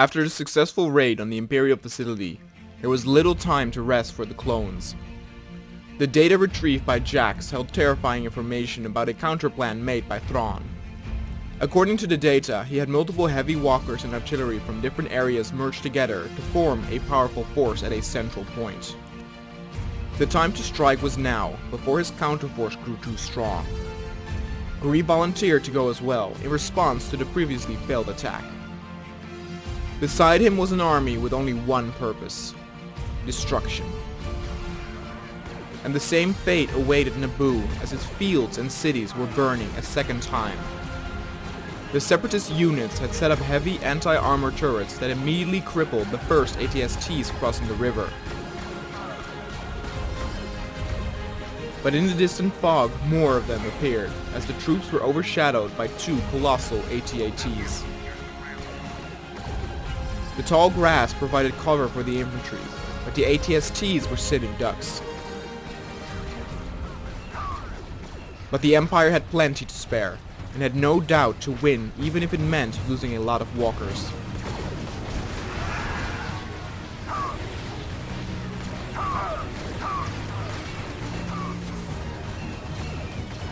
After the successful raid on the Imperial facility, there was little time to rest for the clones. The data retrieved by Jax held terrifying information about a counterplan made by Thrawn. According to the data, he had multiple heavy walkers and artillery from different areas merged together to form a powerful force at a central point. The time to strike was now, before his counterforce grew too strong. Greef volunteered to go as well, in response to the previously failed attack. Beside him was an army with only one purpose: destruction. And the same fate awaited Naboo as its fields and cities were burning a second time. The Separatist units had set up heavy anti-armor turrets that immediately crippled the first ATSTs crossing the river. But in the distant fog, more of them appeared, as the troops were overshadowed by two colossal AT-ATs. The tall grass provided cover for the infantry, but the ATSTs were sitting ducks. But the Empire had plenty to spare, and had no doubt to win even if it meant losing a lot of walkers.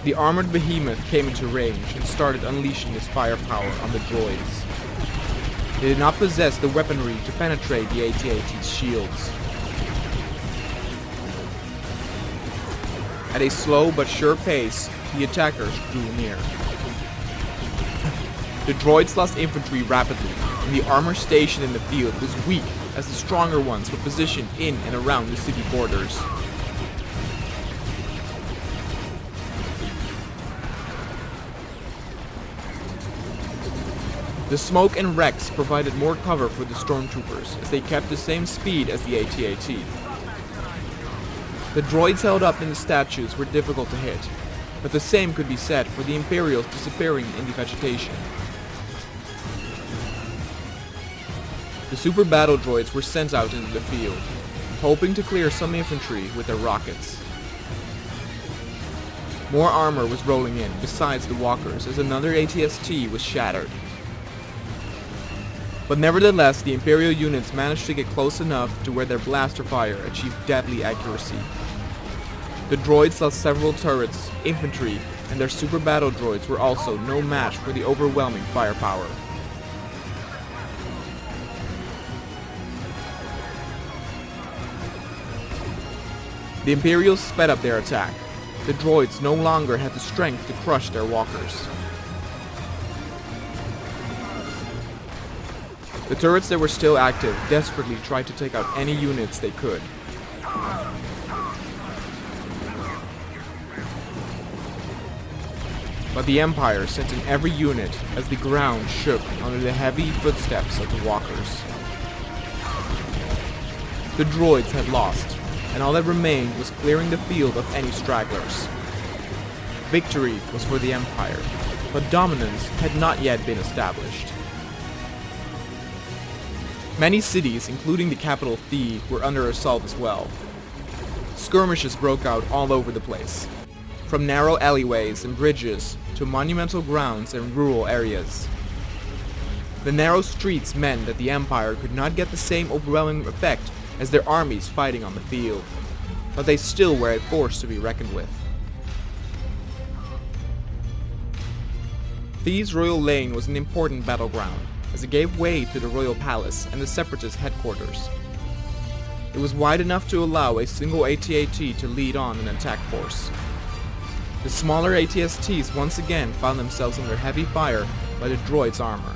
The armored behemoth came into range and started unleashing its firepower on the droids. They did not possess the weaponry to penetrate the AT-AT's shields. At a slow but sure pace, the attackers drew near. The droids lost infantry rapidly, and the armor stationed in the field was weak as the stronger ones were positioned in and around the city borders. The smoke and wrecks provided more cover for the stormtroopers as they kept the same speed as the AT-AT. The droids held up in the statues were difficult to hit, but the same could be said for the Imperials disappearing in the vegetation. The super battle droids were sent out into the field, hoping to clear some infantry with their rockets. More armor was rolling in besides the walkers as another AT-ST was shattered. But nevertheless, the Imperial units managed to get close enough to where their blaster fire achieved deadly accuracy. The droids lost several turrets, infantry, and their super battle droids were also no match for the overwhelming firepower. The Imperials sped up their attack. The droids no longer had the strength to crush their walkers. The turrets that were still active desperately tried to take out any units they could. But the Empire sent in every unit as the ground shook under the heavy footsteps of the walkers. The droids had lost, and all that remained was clearing the field of any stragglers. Victory was for the Empire, but dominance had not yet been established. Many cities, including the capital Thee, were under assault as well. Skirmishes broke out all over the place, from narrow alleyways and bridges to monumental grounds and rural areas. The narrow streets meant that the Empire could not get the same overwhelming effect as their armies fighting on the field, but they still were a force to be reckoned with. Thee's Royal Lane was an important battleground, as it gave way to the Royal Palace and the Separatist headquarters. It was wide enough to allow a single AT-AT to lead on an attack force. The smaller AT-STs once again found themselves under heavy fire by the droids' armor.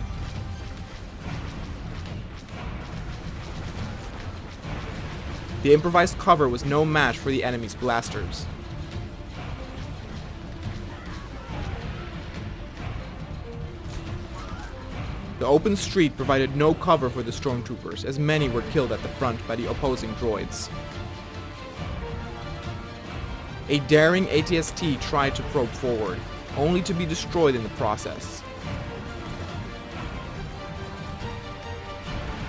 The improvised cover was no match for the enemy's blasters. The open street provided no cover for the stormtroopers, as many were killed at the front by the opposing droids. A daring AT-ST tried to probe forward, only to be destroyed in the process.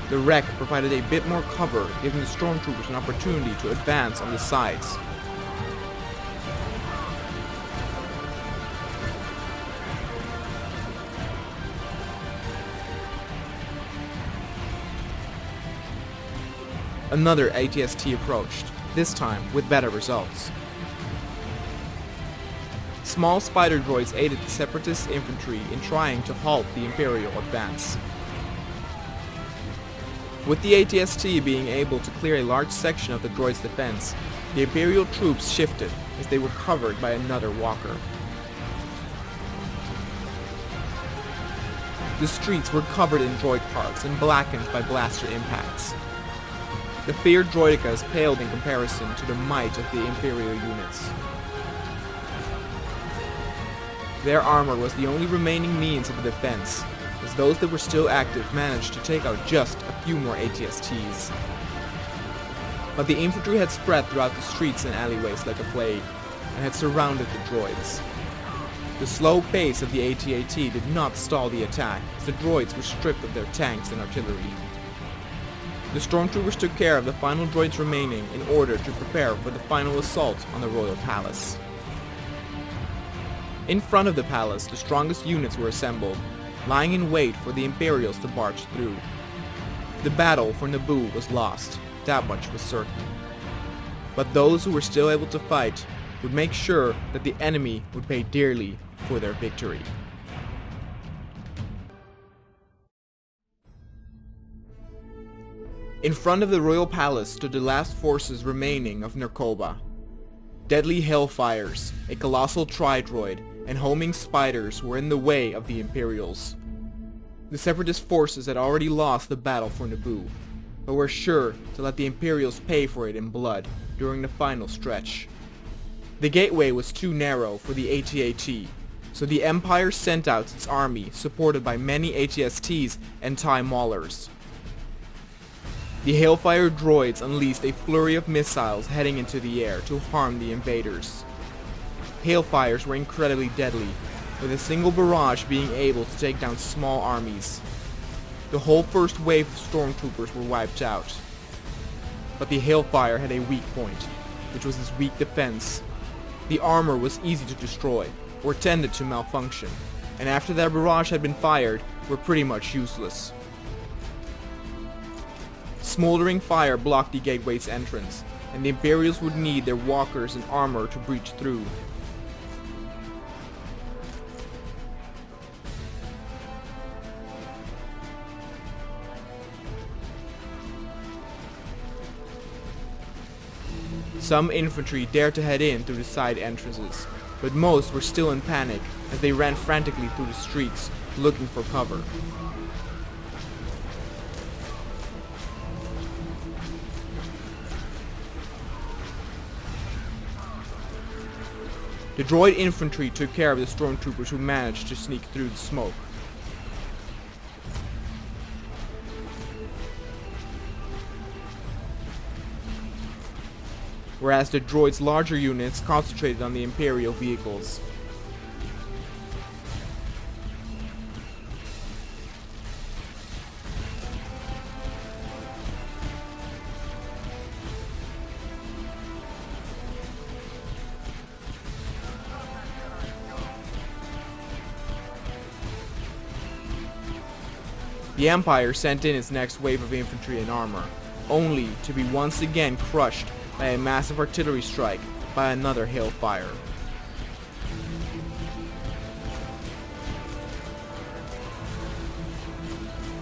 The wreck provided a bit more cover, giving the stormtroopers an opportunity to advance on the sides. Another ATST approached, this time with better results. Small spider droids aided the Separatist infantry in trying to halt the Imperial advance. With the ATST being able to clear a large section of the droid's defense, the Imperial troops shifted as they were covered by another walker. The streets were covered in droid parts and blackened by blaster impacts. The feared droidekas paled in comparison to the might of the Imperial units. Their armor was the only remaining means of defense, as those that were still active managed to take out just a few more ATSTs. But the infantry had spread throughout the streets and alleyways like a plague, and had surrounded the droids. The slow pace of the AT-AT did not stall the attack, as the droids were stripped of their tanks and artillery. The stormtroopers took care of the final droids remaining in order to prepare for the final assault on the Royal Palace. In front of the palace, the strongest units were assembled, lying in wait for the Imperials to march through. The battle for Naboo was lost, that much was certain. But those who were still able to fight would make sure that the enemy would pay dearly for their victory. In front of the royal palace stood the last forces remaining of Narkoba. Deadly hellfires, a colossal tri-droid, and homing spiders were in the way of the Imperials. The Separatist forces had already lost the battle for Naboo, but were sure to let the Imperials pay for it in blood during the final stretch. The gateway was too narrow for the AT-AT, so the Empire sent out its army supported by many ATSTs and TIE Maulers. The Hailfire droids unleashed a flurry of missiles heading into the air to harm the invaders. Hailfires were incredibly deadly, with a single barrage being able to take down small armies. The whole first wave of stormtroopers were wiped out. But the Hailfire had a weak point, which was its weak defense. The armor was easy to destroy, or tended to malfunction, and after their barrage had been fired, were pretty much useless. Smoldering fire blocked the gateway's entrance, and the Imperials would need their walkers and armor to breach through. Some infantry dared to head in through the side entrances, but most were still in panic as they ran frantically through the streets looking for cover. The droid infantry took care of the stormtroopers who managed to sneak through the smoke. Whereas the droid's larger units concentrated on the Imperial vehicles. The Empire sent in its next wave of infantry and armor, only to be once again crushed by a massive artillery strike by another Hailfire.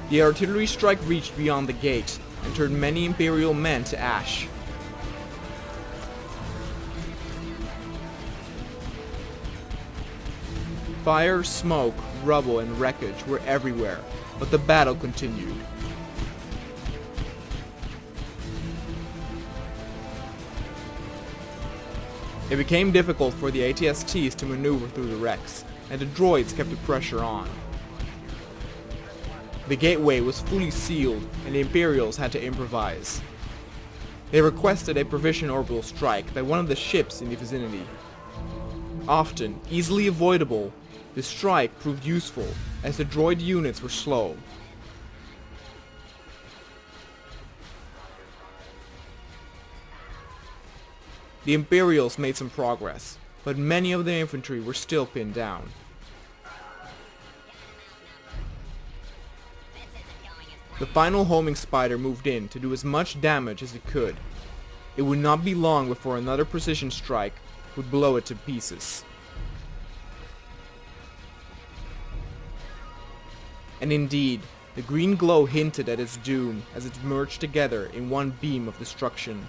The artillery strike reached beyond the gate and turned many Imperial men to ash. Fire, smoke, rubble, and wreckage were everywhere, but the battle continued. It became difficult for the ATSTs to maneuver through the wrecks, and the droids kept the pressure on. The gateway was fully sealed, and the Imperials had to improvise. They requested a provisional orbital strike by one of the ships in the vicinity. Often easily avoidable, the strike proved useful, as the droid units were slow. The Imperials made some progress, but many of the infantry were still pinned down. The final homing spider moved in to do as much damage as it could. It would not be long before another precision strike would blow it to pieces. And indeed, the green glow hinted at its doom as it merged together in one beam of destruction.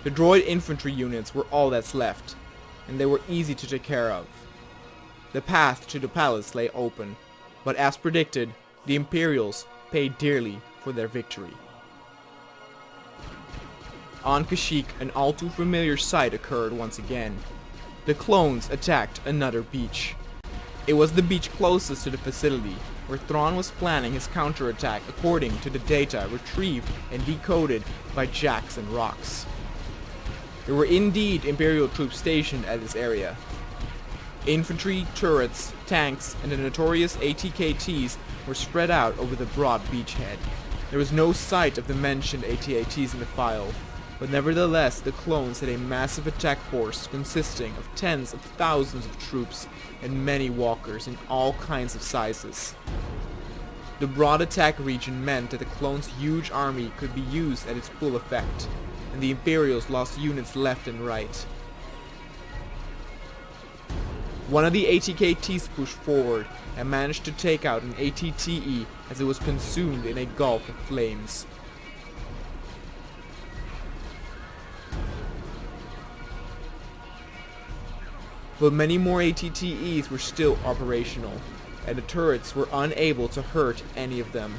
The droid infantry units were all that's left, and they were easy to take care of. The path to the palace lay open, but as predicted, the Imperials paid dearly for their victory. On Kashyyyk, an all too familiar sight occurred once again. The clones attacked another beach. It was the beach closest to the facility, where Thrawn was planning his counterattack according to the data retrieved and decoded by Jax and Rox. There were indeed Imperial troops stationed at this area. Infantry, turrets, tanks, and the notorious AT-KTs were spread out over the broad beachhead. There was no sight of the mentioned AT-ATs in the file, but nevertheless the clones had a massive attack force consisting of tens of thousands of troops and many walkers in all kinds of sizes. The broad attack region meant that the clones' huge army could be used at its full effect, and the Imperials lost units left and right. One of the AT-KTs pushed forward and managed to take out an AT-TE as it was consumed in a gulf of flames. But many more AT-TEs were still operational, and the turrets were unable to hurt any of them.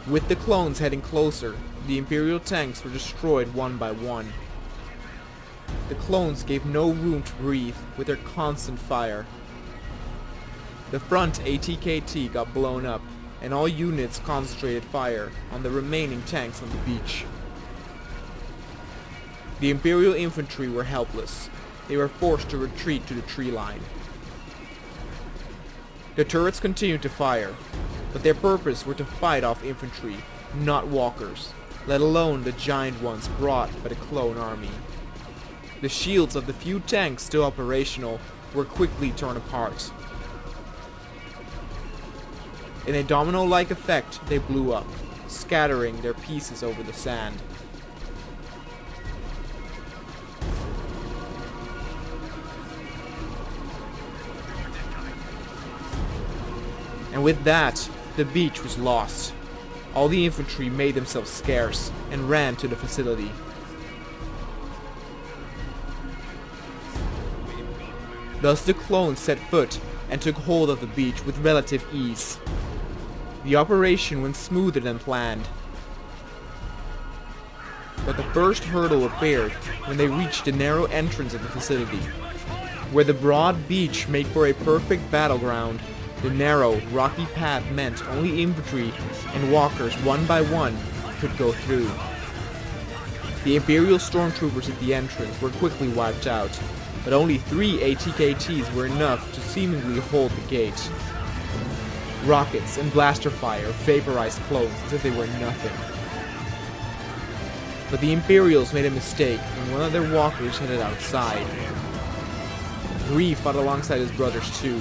With the clones heading closer, the Imperial tanks were destroyed one by one. The clones gave no room to breathe with their constant fire. The front AT-KT got blown up, and all units concentrated fire on the remaining tanks on the beach. The Imperial infantry were helpless. They were forced to retreat to the tree line. The turrets continued to fire, but their purpose were to fight off infantry, not walkers, let alone the giant ones brought by the clone army. The shields of the few tanks still operational were quickly torn apart. In a domino-like effect, they blew up, scattering their pieces over the sand. And with that, the beach was lost. All the infantry made themselves scarce and ran to the facility. Thus the clones set foot and took hold of the beach with relative ease. The operation went smoother than planned. But the first hurdle appeared when they reached the narrow entrance of the facility. Where the broad beach made for a perfect battleground, the narrow, rocky path meant only infantry and walkers one by one could go through. The Imperial stormtroopers at the entrance were quickly wiped out, but only 3 AT-KTs were enough to seemingly hold the gate. Rockets and blaster fire vaporized clones as if they were nothing. But the Imperials made a mistake when one of their walkers headed outside. Greef fought alongside his brothers too,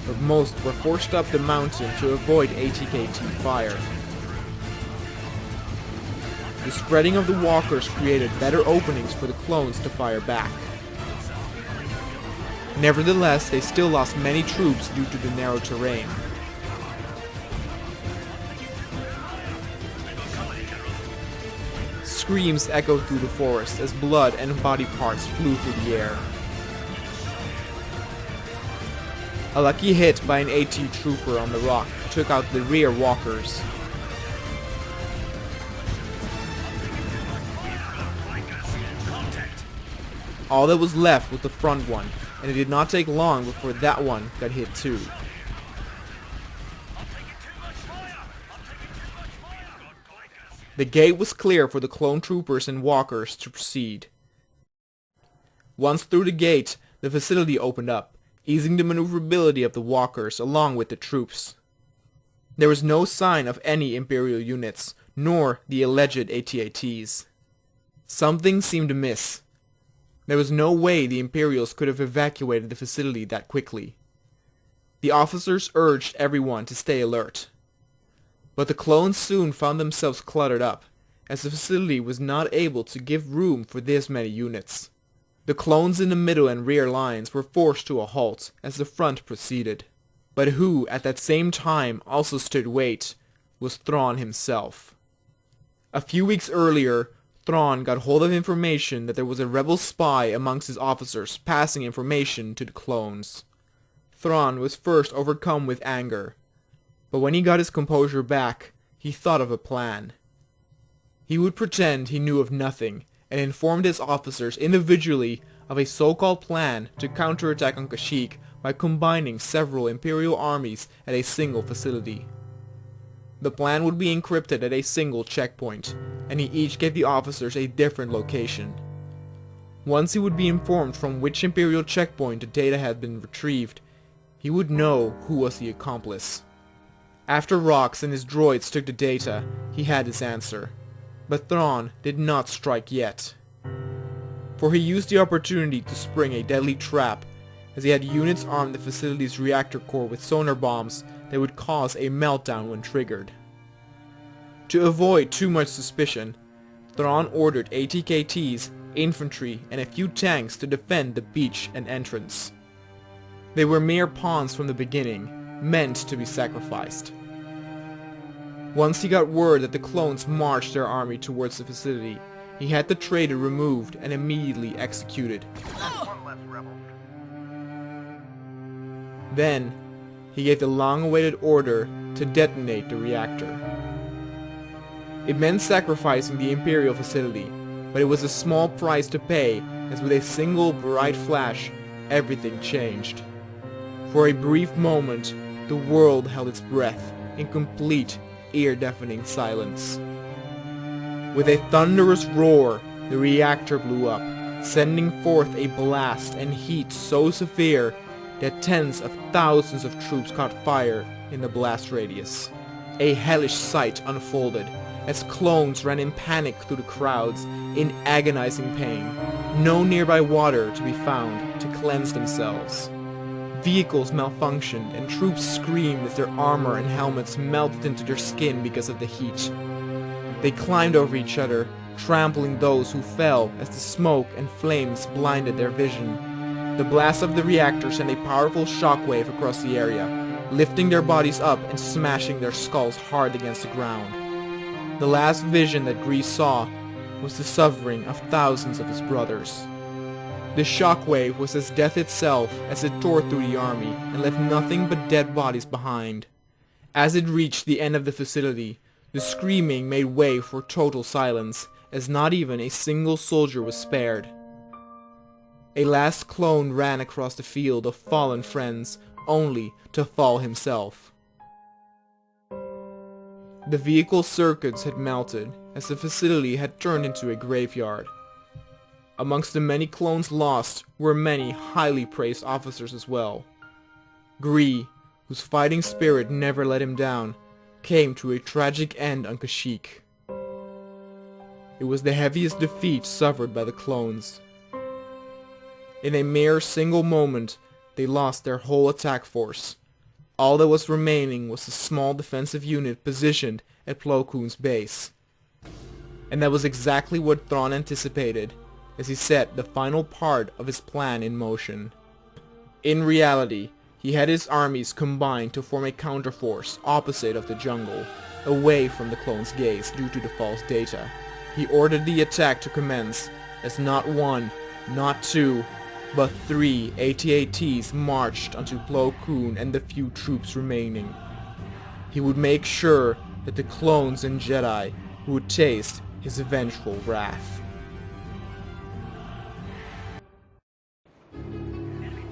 but most were forced up the mountain to avoid AT-KT fire. The spreading of the walkers created better openings for the clones to fire back. Nevertheless, they still lost many troops due to the narrow terrain. Screams echoed through the forest as blood and body parts flew through the air. A lucky hit by an AT trooper on the rock took out the rear walkers. All that was left was the front one, and it did not take long before that one got hit too. The gate was clear for the clone troopers and walkers to proceed. Once through the gate, the facility opened up, easing the maneuverability of the walkers along with the troops. There was no sign of any Imperial units, nor the alleged AT-ATs. Something seemed amiss. There was no way the Imperials could have evacuated the facility that quickly. The officers urged everyone to stay alert. But the clones soon found themselves cluttered up, as the facility was not able to give room for this many units. The clones in the middle and rear lines were forced to a halt as the front proceeded. But who at that same time also stood wait was Thrawn himself. A few weeks earlier, Thrawn got hold of information that there was a rebel spy amongst his officers passing information to the clones. Thrawn was first overcome with anger, but when he got his composure back, he thought of a plan. He would pretend he knew of nothing and informed his officers individually of a so-called plan to counterattack on Kashyyyk by combining several Imperial armies at a single facility. The plan would be encrypted at a single checkpoint, and he each gave the officers a different location. Once he would be informed from which Imperial checkpoint the data had been retrieved, he would know who was the accomplice. After Rox and his droids took the data, he had his answer. But Thrawn did not strike yet. For he used the opportunity to spring a deadly trap, as he had units arm the facility's reactor core with sonar bombs that would cause a meltdown when triggered. To avoid too much suspicion, Thrawn ordered AT-KTs, infantry, and a few tanks to defend the beach and entrance. They were mere pawns from the beginning, meant to be sacrificed. Once he got word that the clones marched their army towards the facility, he had the traitor removed and immediately executed. Then, he gave the long-awaited order to detonate the reactor. It meant sacrificing the Imperial facility, but it was a small price to pay, as with a single bright flash, everything changed. For a brief moment, the world held its breath in complete, ear-deafening silence. With a thunderous roar, the reactor blew up, sending forth a blast and heat so severe that tens of thousands of troops caught fire in the blast radius. A hellish sight unfolded as clones ran in panic through the crowds in agonizing pain, no nearby water to be found to cleanse themselves. Vehicles malfunctioned and troops screamed as their armor and helmets melted into their skin because of the heat. They climbed over each other, trampling those who fell as the smoke and flames blinded their vision. The blast of the reactor sent a powerful shockwave across the area, lifting their bodies up and smashing their skulls hard against the ground. The last vision that Grease saw was the suffering of thousands of his brothers. The shockwave was as death itself as it tore through the army and left nothing but dead bodies behind. As it reached the end of the facility, the screaming made way for total silence, as not even a single soldier was spared. A last clone ran across the field of fallen friends, only to fall himself. The vehicle circuits had melted, as the facility had turned into a graveyard. Amongst the many clones lost were many highly praised officers as well. Gree, whose fighting spirit never let him down, came to a tragic end on Kashyyyk. It was the heaviest defeat suffered by the clones. In a mere single moment, they lost their whole attack force. All that was remaining was a small defensive unit positioned at Plo Koon's base. And that was exactly what Thrawn anticipated, as he set the final part of his plan in motion. In reality, he had his armies combined to form a counterforce opposite of the jungle, away from the clones' gaze due to the false data. He ordered the attack to commence, as not one, not two, but 3 AT-ATs marched onto Plo Koon and the few troops remaining. He would make sure that the clones and Jedi would taste his vengeful wrath.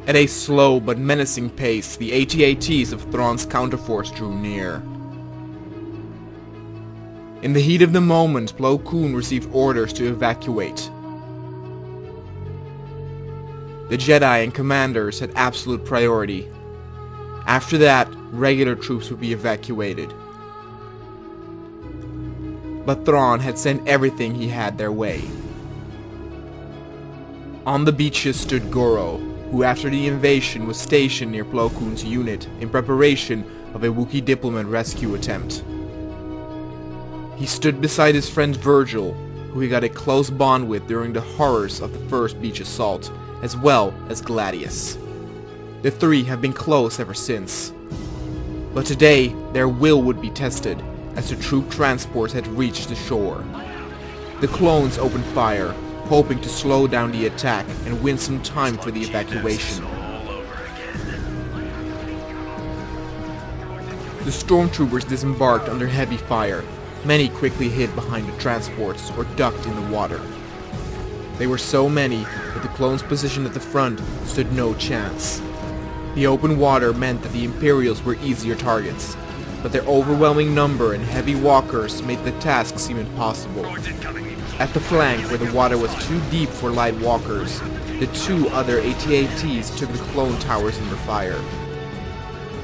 At a slow but menacing pace, the AT-ATs of Thrawn's counterforce drew near. In the heat of the moment, Plo Koon received orders to evacuate. The Jedi and commanders had absolute priority. After that, regular troops would be evacuated. but Thrawn had sent everything he had their way. On the beaches stood Goro, who after the invasion was stationed near Plo Koon's unit in preparation of a Wookiee diplomat rescue attempt. He stood beside his friend Virgil, who he got a close bond with during the horrors of the first beach assault, as well as Gladius. The three have been close ever since. But today, their will would be tested, as the troop transports had reached the shore. The clones opened fire, hoping to slow down the attack and win some time for the evacuation. The stormtroopers disembarked under heavy fire. Many quickly hid behind the transports or ducked in the water. They were so many that the clones positioned at the front stood no chance. The open water meant that the Imperials were easier targets, but their overwhelming number and heavy walkers made the task seem impossible. At the flank, where the water was too deep for light walkers, the two other AT-ATs took the clone towers under fire.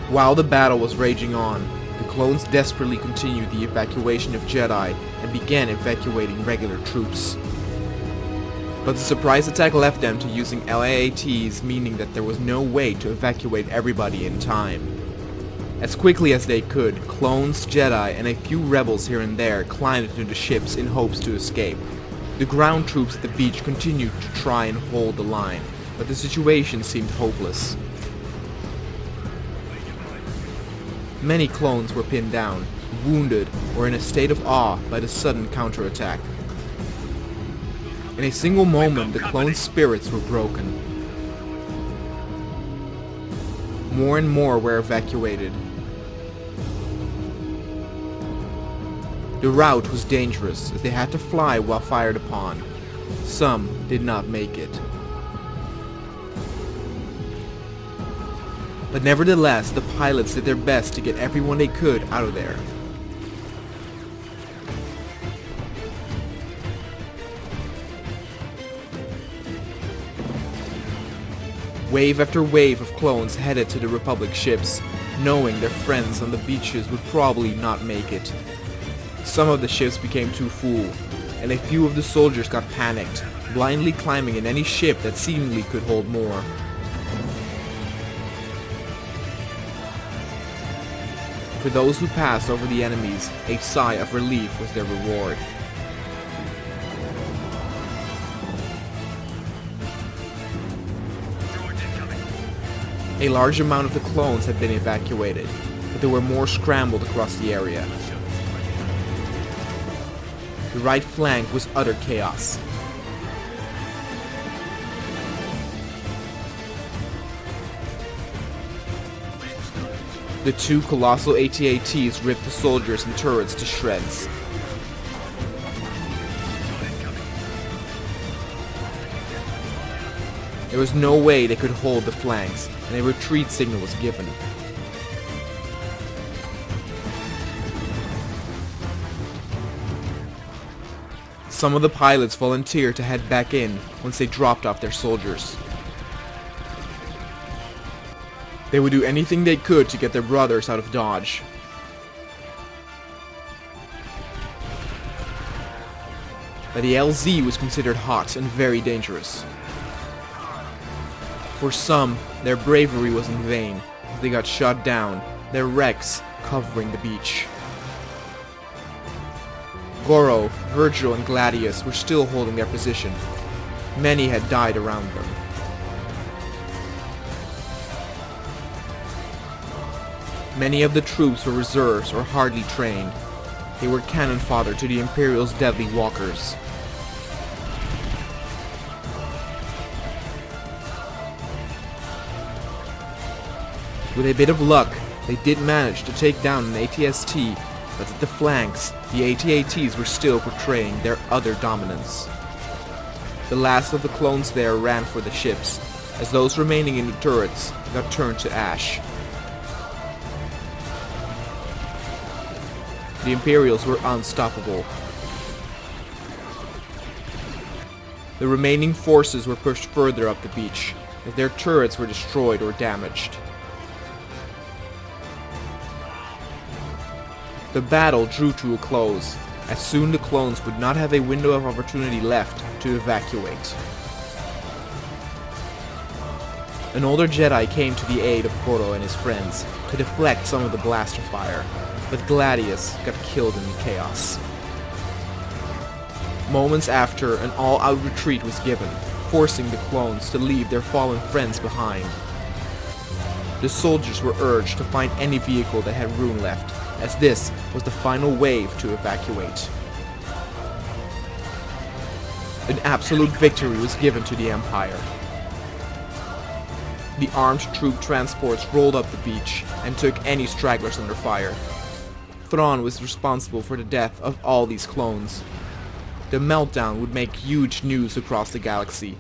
While the battle was raging on, the clones desperately continued the evacuation of Jedi and began evacuating regular troops. But the surprise attack left them to using LAATs, meaning that there was no way to evacuate everybody in time. As quickly as they could, clones, Jedi, and a few rebels here and there climbed into the ships in hopes to escape. The ground troops at the beach continued to try and hold the line, but the situation seemed hopeless. Many clones were pinned down, wounded, or in a state of awe by the sudden counterattack. In a single moment, the clones' spirits were broken. More and more were evacuated. The route was dangerous, as they had to fly while fired upon. Some did not make it. But nevertheless, the pilots did their best to get everyone they could out of there. Wave after wave of clones headed to the Republic ships, knowing their friends on the beaches would probably not make it. Some of the ships became too full, and a few of the soldiers got panicked, blindly climbing in any ship that seemingly could hold more. For those who passed over the enemies, a sigh of relief was their reward. A large amount of the clones had been evacuated, but there were more scrambled across the area. The right flank was utter chaos. The two colossal AT-ATs ripped the soldiers and turrets to shreds. There was no way they could hold the flanks, and a retreat signal was given. Some of the pilots volunteered to head back in once they dropped off their soldiers. They would do anything they could to get their brothers out of Dodge. But the LZ was considered hot and very dangerous. For some, their bravery was in vain, as they got shot down, their wrecks covering the beach. Goro, Virgil, and Gladius were still holding their position. Many had died around them. Many of the troops were reserves or hardly trained. They were cannon fodder to the Imperial's deadly walkers. With a bit of luck, they did manage to take down an AT-ST, but at the flanks, the AT-ATs were still portraying their utter dominance. The last of the clones there ran for the ships, as those remaining in the turrets got turned to ash. The Imperials were unstoppable. The remaining forces were pushed further up the beach, as their turrets were destroyed or damaged. The battle drew to a close, as soon the clones would not have a window of opportunity left to evacuate. An older Jedi came to the aid of Goro and his friends to deflect some of the blaster fire, but Gladius got killed in the chaos. Moments after, an all-out retreat was given, forcing the clones to leave their fallen friends behind. The soldiers were urged to find any vehicle that had room left, as this was the final wave to evacuate. An absolute victory was given to the Empire. The armed troop transports rolled up the beach and took any stragglers under fire. Thrawn was responsible for the death of all these clones. The meltdown would make huge news across the galaxy.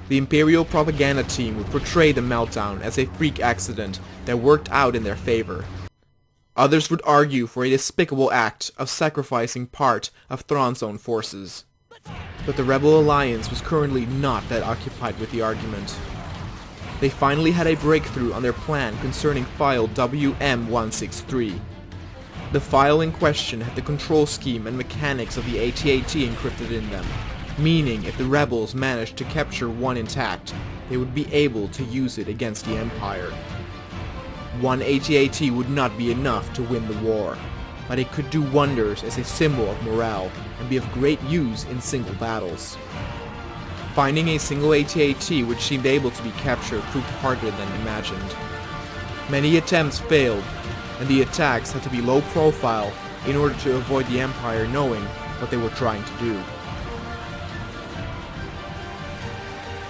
The Imperial propaganda team would portray the meltdown as a freak accident that worked out in their favor. Others would argue for a despicable act of sacrificing part of Thrawn's own forces. But the Rebel Alliance was currently not that occupied with the argument. They finally had a breakthrough on their plan concerning file WM-163. The file in question had the control scheme and mechanics of the AT-AT encrypted in them, meaning if the rebels managed to capture one intact, they would be able to use it against the Empire. One AT-AT would not be enough to win the war, but it could do wonders as a symbol of morale and be of great use in single battles. Finding a single AT-AT which seemed able to be captured proved harder than imagined. Many attempts failed, and the attacks had to be low profile in order to avoid the Empire knowing what they were trying to do.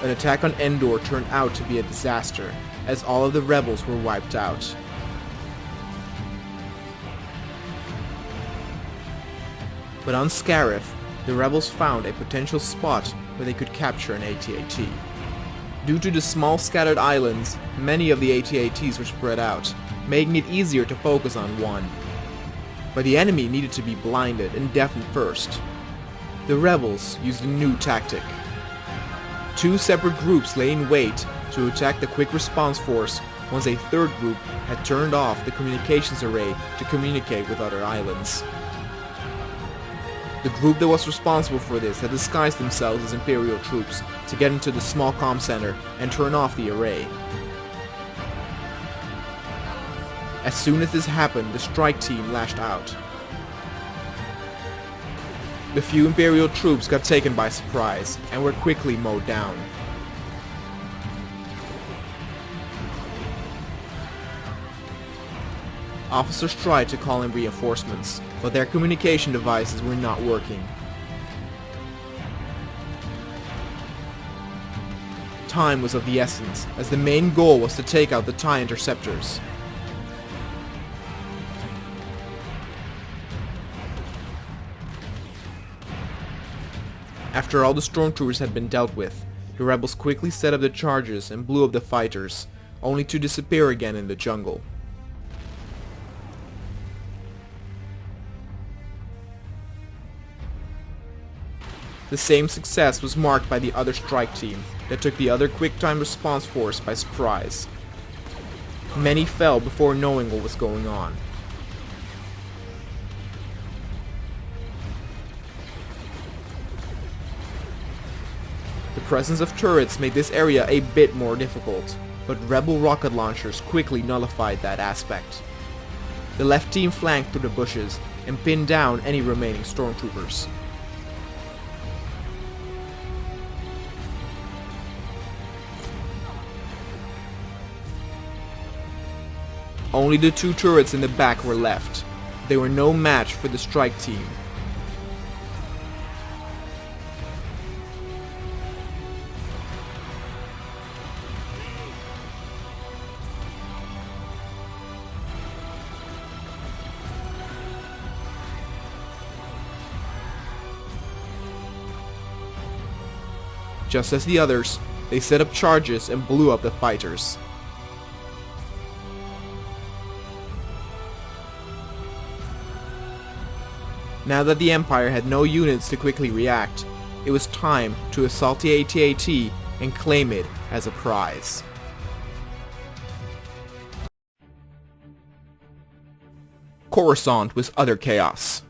An attack on Endor turned out to be a disaster, as all of the rebels were wiped out. But on Scarif, the rebels found a potential spot where they could capture an AT-AT. Due to the small scattered islands, many of the AT-ATs were spread out, making it easier to focus on one. But the enemy needed to be blinded and deafened first. The rebels used a new tactic. Two separate groups lay in wait to attack the quick response force once a third group had turned off the communications array to communicate with other islands. The group that was responsible for this had disguised themselves as Imperial troops to get into the small comm center and turn off the array. As soon as this happened, the strike team lashed out. The few Imperial troops got taken by surprise and were quickly mowed down. Officers tried to call in reinforcements, but their communication devices were not working. Time was of the essence, as the main goal was to take out the TIE interceptors. After all the stormtroopers had been dealt with, the rebels quickly set up the charges and blew up the fighters, only to disappear again in the jungle. The same success was marked by the other strike team that took the other quick-time response force by surprise. Many fell before knowing what was going on. The presence of turrets made this area a bit more difficult, but rebel rocket launchers quickly nullified that aspect. The left team flanked through the bushes and pinned down any remaining stormtroopers. Only the two turrets in the back were left. They were no match for the strike team. Just as the others, they set up charges and blew up the fighters. Now that the Empire had no units to quickly react, it was time to assault the AT-AT and claim it as a prize. Coruscant was utter chaos.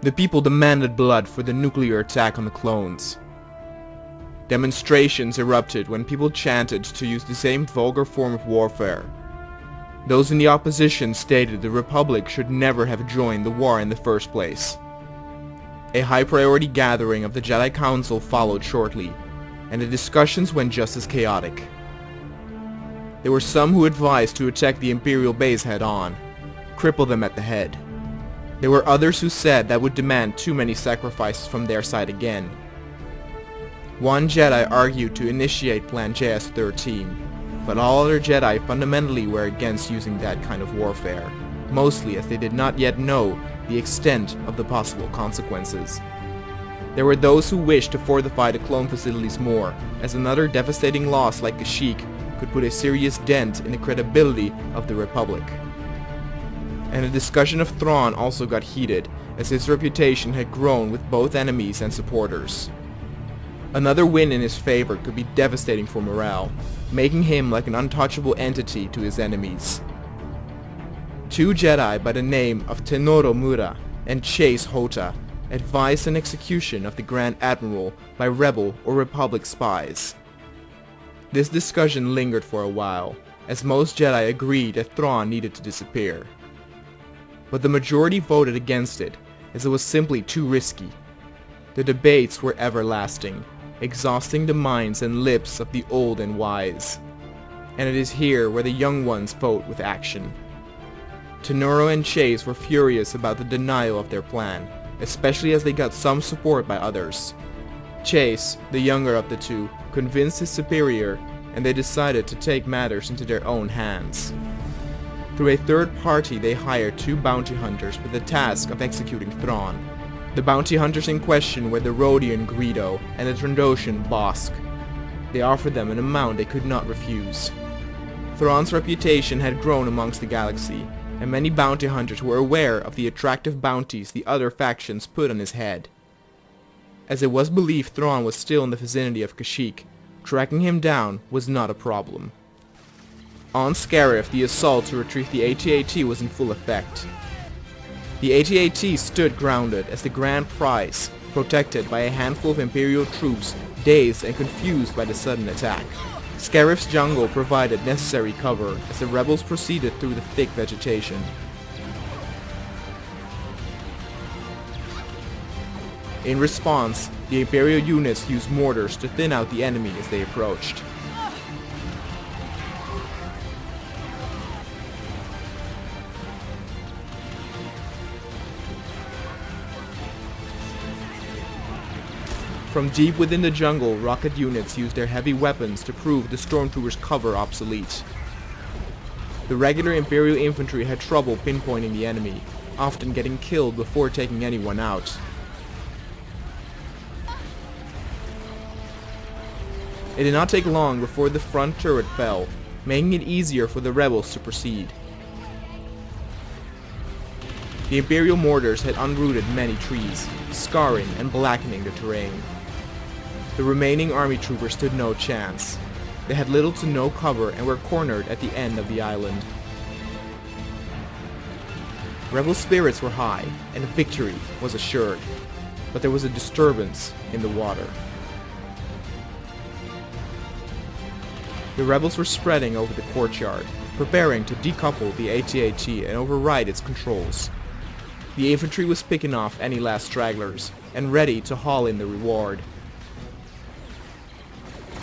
The people demanded blood for the nuclear attack on the clones. Demonstrations erupted when people chanted to use the same vulgar form of warfare. Those in the opposition stated the Republic should never have joined the war in the first place. A high-priority gathering of the Jedi Council followed shortly, and the discussions went just as chaotic. There were some who advised to attack the Imperial base head-on, cripple them at the head. There were others who said that would demand too many sacrifices from their side again. One Jedi argued to initiate Plan JS-13, but all other Jedi fundamentally were against using that kind of warfare, mostly as they did not yet know the extent of the possible consequences. There were those who wished to fortify the clone facilities more, as another devastating loss like Kashyyyk could put a serious dent in the credibility of the Republic. And the discussion of Thrawn also got heated, as his reputation had grown with both enemies and supporters. Another win in his favor could be devastating for morale, making him like an untouchable entity to his enemies. Two Jedi by the name of Tenoro Mura and Chase Hota advised an execution of the Grand Admiral by Rebel or Republic spies. This discussion lingered for a while, as most Jedi agreed that Thrawn needed to disappear. But the majority voted against it, as it was simply too risky. The debates were everlasting, exhausting the minds and lips of the old and wise. And it is here where the young ones vote with action. Tenoro and Chase were furious about the denial of their plan, especially as they got some support by others. Chase, the younger of the two, convinced his superior, and they decided to take matters into their own hands. Through a third party, they hired two bounty hunters with the task of executing Thrawn. The bounty hunters in question were the Rodian Greedo and the Trandoshan Bossk. They offered them an amount they could not refuse. Thrawn's reputation had grown amongst the galaxy, and many bounty hunters were aware of the attractive bounties the other factions put on his head. As it was believed Thrawn was still in the vicinity of Kashyyyk, tracking him down was not a problem. On Scarif, the assault to retrieve the AT-AT was in full effect. The AT-AT stood grounded as the grand prize, protected by a handful of Imperial troops dazed and confused by the sudden attack. Scarif's jungle provided necessary cover as the rebels proceeded through the thick vegetation. In response, the Imperial units used mortars to thin out the enemy as they approached. From deep within the jungle, rocket units used their heavy weapons to prove the stormtroopers' cover obsolete. The regular Imperial infantry had trouble pinpointing the enemy, often getting killed before taking anyone out. It did not take long before the front turret fell, making it easier for the rebels to proceed. The Imperial mortars had unrooted many trees, scarring and blackening the terrain. The remaining army troopers stood no chance. They had little to no cover and were cornered at the end of the island. Rebel spirits were high, and victory was assured, but there was a disturbance in the water. The rebels were spreading over the courtyard, preparing to decouple the AT-AT and override its controls. The infantry was picking off any last stragglers, and ready to haul in the reward.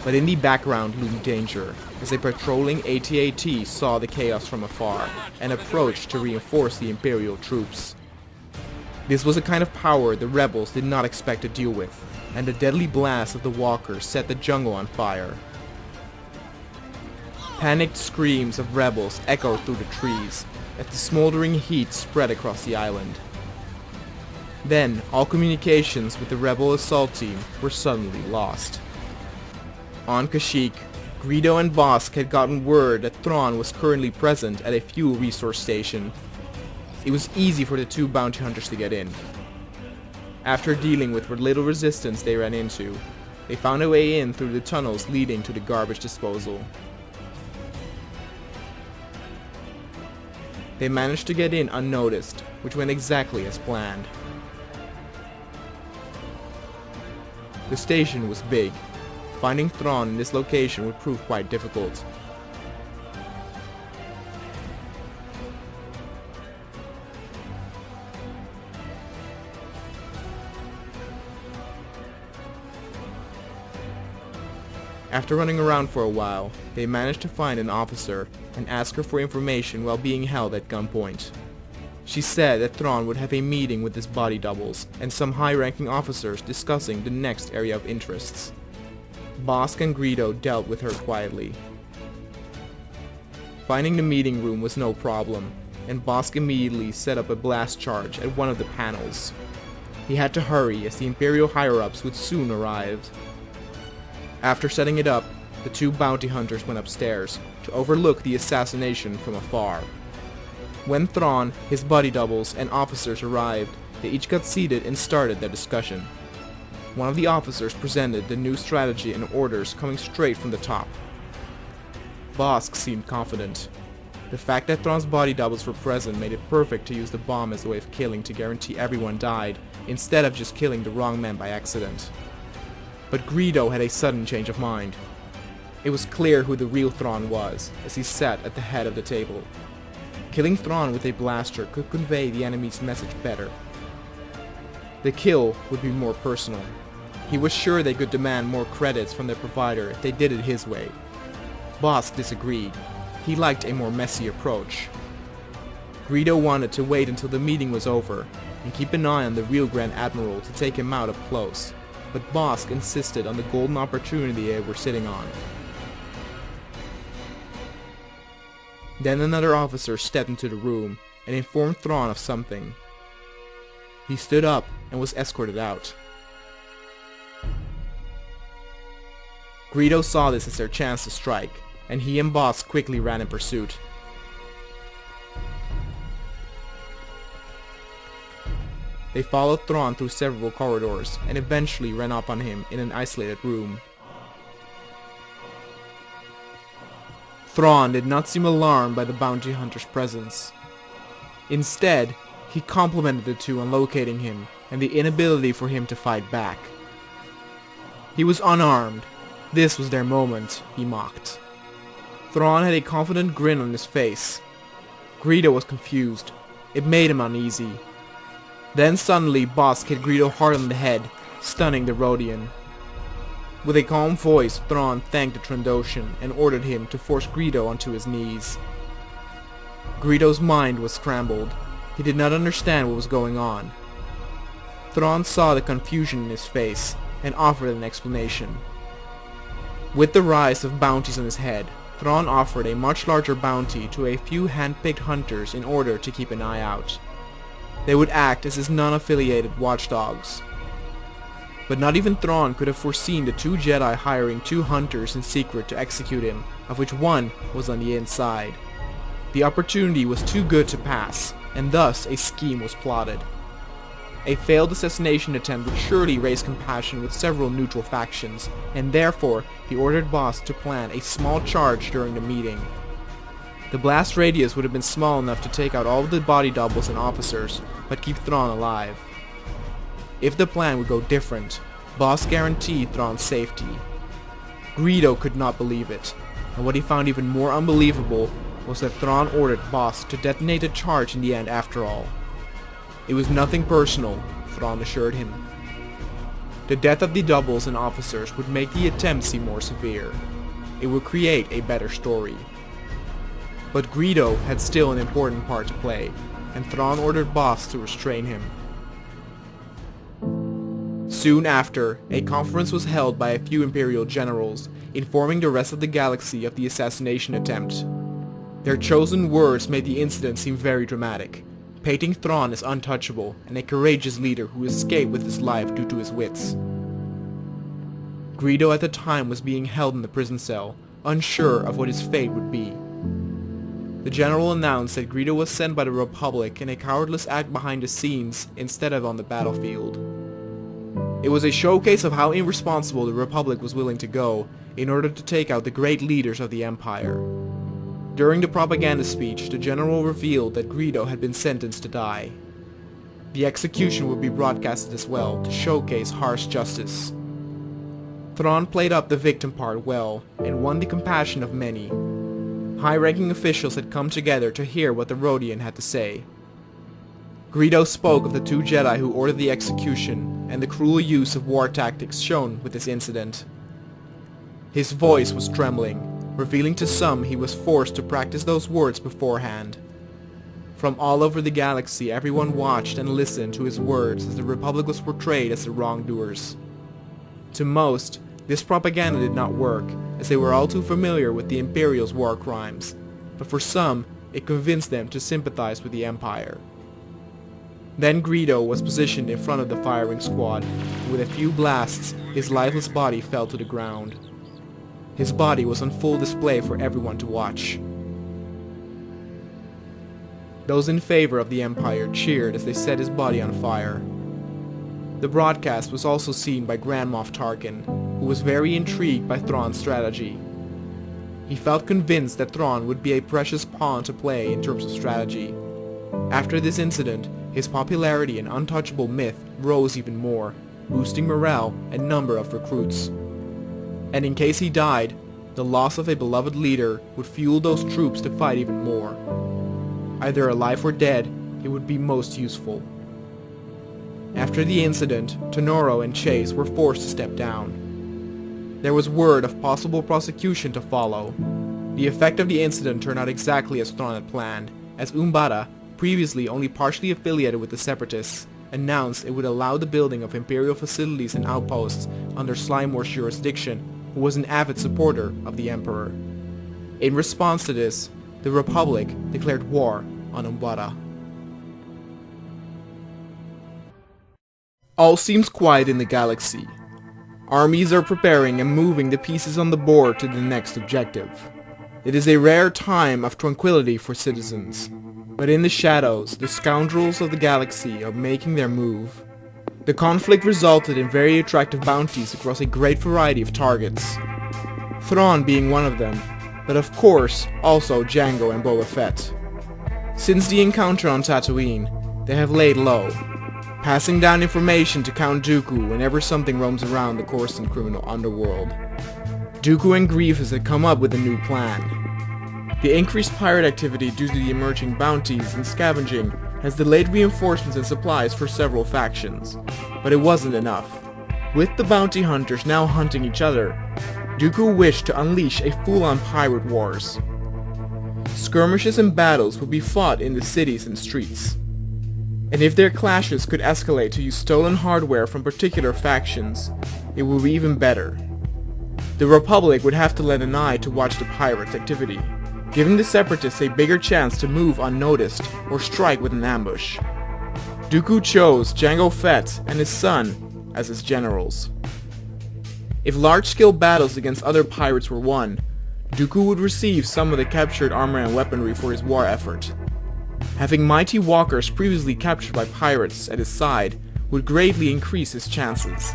But in the background loomed danger, as a patrolling AT-AT saw the chaos from afar, and approached to reinforce the Imperial troops. This was a kind of power the rebels did not expect to deal with, and the deadly blast of the walkers set the jungle on fire. Panicked screams of rebels echoed through the trees, as the smoldering heat spread across the island. Then, all communications with the rebel assault team were suddenly lost. On Kashyyyk, Greedo and Bossk had gotten word that Thrawn was currently present at a fuel resource station. It was easy for the two bounty hunters to get in. After dealing with what little resistance they ran into, they found a way in through the tunnels leading to the garbage disposal. They managed to get in unnoticed, which went exactly as planned. The station was big. Finding Thrawn in this location would prove quite difficult. After running around for a while, they managed to find an officer and ask her for information while being held at gunpoint. She said that Thrawn would have a meeting with his body doubles and some high-ranking officers discussing the next area of interests. Bossk and Greedo dealt with her quietly. Finding the meeting room was no problem, and Bossk immediately set up a blast charge at one of the panels. He had to hurry as the Imperial higher-ups would soon arrive. After setting it up, the two bounty hunters went upstairs to overlook the assassination from afar. When Thrawn, his body doubles, and officers arrived, they each got seated and started their discussion. One of the officers presented the new strategy and orders coming straight from the top. Bossk seemed confident. The fact that Thrawn's body doubles were present made it perfect to use the bomb as a way of killing to guarantee everyone died, instead of just killing the wrong man by accident. But Greedo had a sudden change of mind. It was clear who the real Thrawn was, as he sat at the head of the table. Killing Thrawn with a blaster could convey the enemy's message better. The kill would be more personal. He was sure they could demand more credits from their provider if they did it his way. Bossk disagreed. He liked a more messy approach. Greedo wanted to wait until the meeting was over and keep an eye on the real Grand Admiral to take him out up close, but Bossk insisted on the golden opportunity they were sitting on. Then another officer stepped into the room and informed Thrawn of something. He stood up and was escorted out. Greedo saw this as their chance to strike, and he and Bossk quickly ran in pursuit. They followed Thrawn through several corridors and eventually ran up on him in an isolated room. Thrawn did not seem alarmed by the bounty hunter's presence. Instead, he complimented the two on locating him and the inability for him to fight back. He was unarmed. This was their moment, he mocked. Thrawn had a confident grin on his face. Greedo was confused. It made him uneasy. Then suddenly Bossk hit Greedo hard on the head, stunning the Rodian. With a calm voice, Thrawn thanked the Trandoshan and ordered him to force Greedo onto his knees. Greedo's mind was scrambled. He did not understand what was going on. Thrawn saw the confusion in his face and offered an explanation. With the rise of bounties on his head, Thrawn offered a much larger bounty to a few hand-picked hunters in order to keep an eye out. They would act as his non-affiliated watchdogs. But not even Thrawn could have foreseen the two Jedi hiring two hunters in secret to execute him, of which one was on the inside. The opportunity was too good to pass, and thus a scheme was plotted. A failed assassination attempt would surely raise compassion with several neutral factions, and therefore he ordered Bossk to plan a small charge during the meeting. The blast radius would have been small enough to take out all of the body doubles and officers, but keep Thrawn alive. If the plan would go different, Bossk guaranteed Thrawn's safety. Greedo could not believe it, and what he found even more unbelievable was that Thrawn ordered Bossk to detonate the charge in the end after all. It was nothing personal, Thrawn assured him. The death of the doubles and officers would make the attempt seem more severe. It would create a better story. But Greedo had still an important part to play, and Thrawn ordered Bossk to restrain him. Soon after, a conference was held by a few Imperial generals, informing the rest of the galaxy of the assassination attempt. Their chosen words made the incident seem very dramatic, painting Thrawn as untouchable and a courageous leader who escaped with his life due to his wits. Greedo at the time was being held in the prison cell, unsure of what his fate would be. The general announced that Greedo was sent by the Republic in a cowardless act behind the scenes instead of on the battlefield. It was a showcase of how irresponsible the Republic was willing to go in order to take out the great leaders of the Empire. During the propaganda speech, the general revealed that Greedo had been sentenced to die. The execution would be broadcasted as well to showcase harsh justice. Thrawn played up the victim part well and won the compassion of many. High-ranking officials had come together to hear what the Rodian had to say. Greedo spoke of the two Jedi who ordered the execution and the cruel use of war tactics shown with this incident. His voice was trembling, revealing to some he was forced to practice those words beforehand. From all over the galaxy, everyone watched and listened to his words as the Republic was portrayed as the wrongdoers. To most, this propaganda did not work, as they were all too familiar with the Imperial's war crimes, but for some, it convinced them to sympathize with the Empire. Then Greedo was positioned in front of the firing squad, and with a few blasts, his lifeless body fell to the ground. His body was on full display for everyone to watch. Those in favor of the Empire cheered as they set his body on fire. The broadcast was also seen by Grand Moff Tarkin, who was very intrigued by Thrawn's strategy. He felt convinced that Thrawn would be a precious pawn to play in terms of strategy. After this incident, his popularity and untouchable myth rose even more, boosting morale and number of recruits. And in case he died, the loss of a beloved leader would fuel those troops to fight even more. Either alive or dead, it would be most useful. After the incident, Tenoro and Chase were forced to step down. There was word of possible prosecution to follow. The effect of the incident turned out exactly as Thrawn had planned, as Umbara, previously only partially affiliated with the Separatists, announced it would allow the building of Imperial facilities and outposts under Slimemore's jurisdiction, who was an avid supporter of the Emperor. In response to this, the Republic declared war on Umbara. All seems quiet in the galaxy. Armies are preparing and moving the pieces on the board to the next objective. It is a rare time of tranquility for citizens, but in the shadows, the scoundrels of the galaxy are making their move. The conflict resulted in very attractive bounties across a great variety of targets, Thrawn being one of them, but of course also Jango and Boba Fett. Since the encounter on Tatooine, they have laid low, passing down information to Count Dooku whenever something roams around the Coruscant criminal underworld. Dooku and Grievous had come up with a new plan. The increased pirate activity due to the emerging bounties and scavenging has delayed reinforcements and supplies for several factions, but it wasn't enough. With the bounty hunters now hunting each other, Dooku wished to unleash a full-on pirate wars. Skirmishes and battles would be fought in the cities and streets. And if their clashes could escalate to use stolen hardware from particular factions, it would be even better. The Republic would have to lend an eye to watch the pirates' activity, giving the Separatists a bigger chance to move unnoticed or strike with an ambush. Dooku chose Jango Fett and his son as his generals. If large-scale battles against other pirates were won, Dooku would receive some of the captured armor and weaponry for his war effort. Having mighty walkers previously captured by pirates at his side would greatly increase his chances.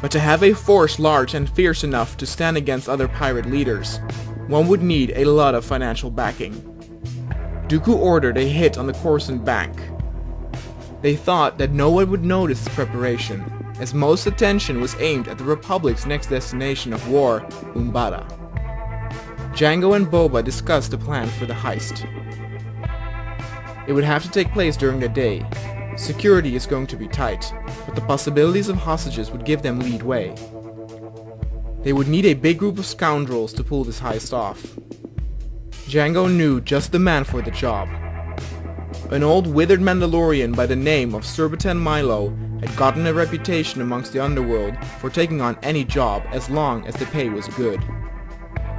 But to have a force large and fierce enough to stand against other pirate leaders, one would need a lot of financial backing. Dooku ordered a hit on the Coruscant Bank. They thought that no one would notice this preparation, as most attention was aimed at the Republic's next destination of war, Umbara. Jango and Boba discussed the plan for the heist. It would have to take place during the day. Security is going to be tight, but the possibilities of hostages would give them lead way. They would need a big group of scoundrels to pull this heist off. Jango knew just the man for the job. An old withered Mandalorian by the name of Surbiton Milo had gotten a reputation amongst the underworld for taking on any job as long as the pay was good.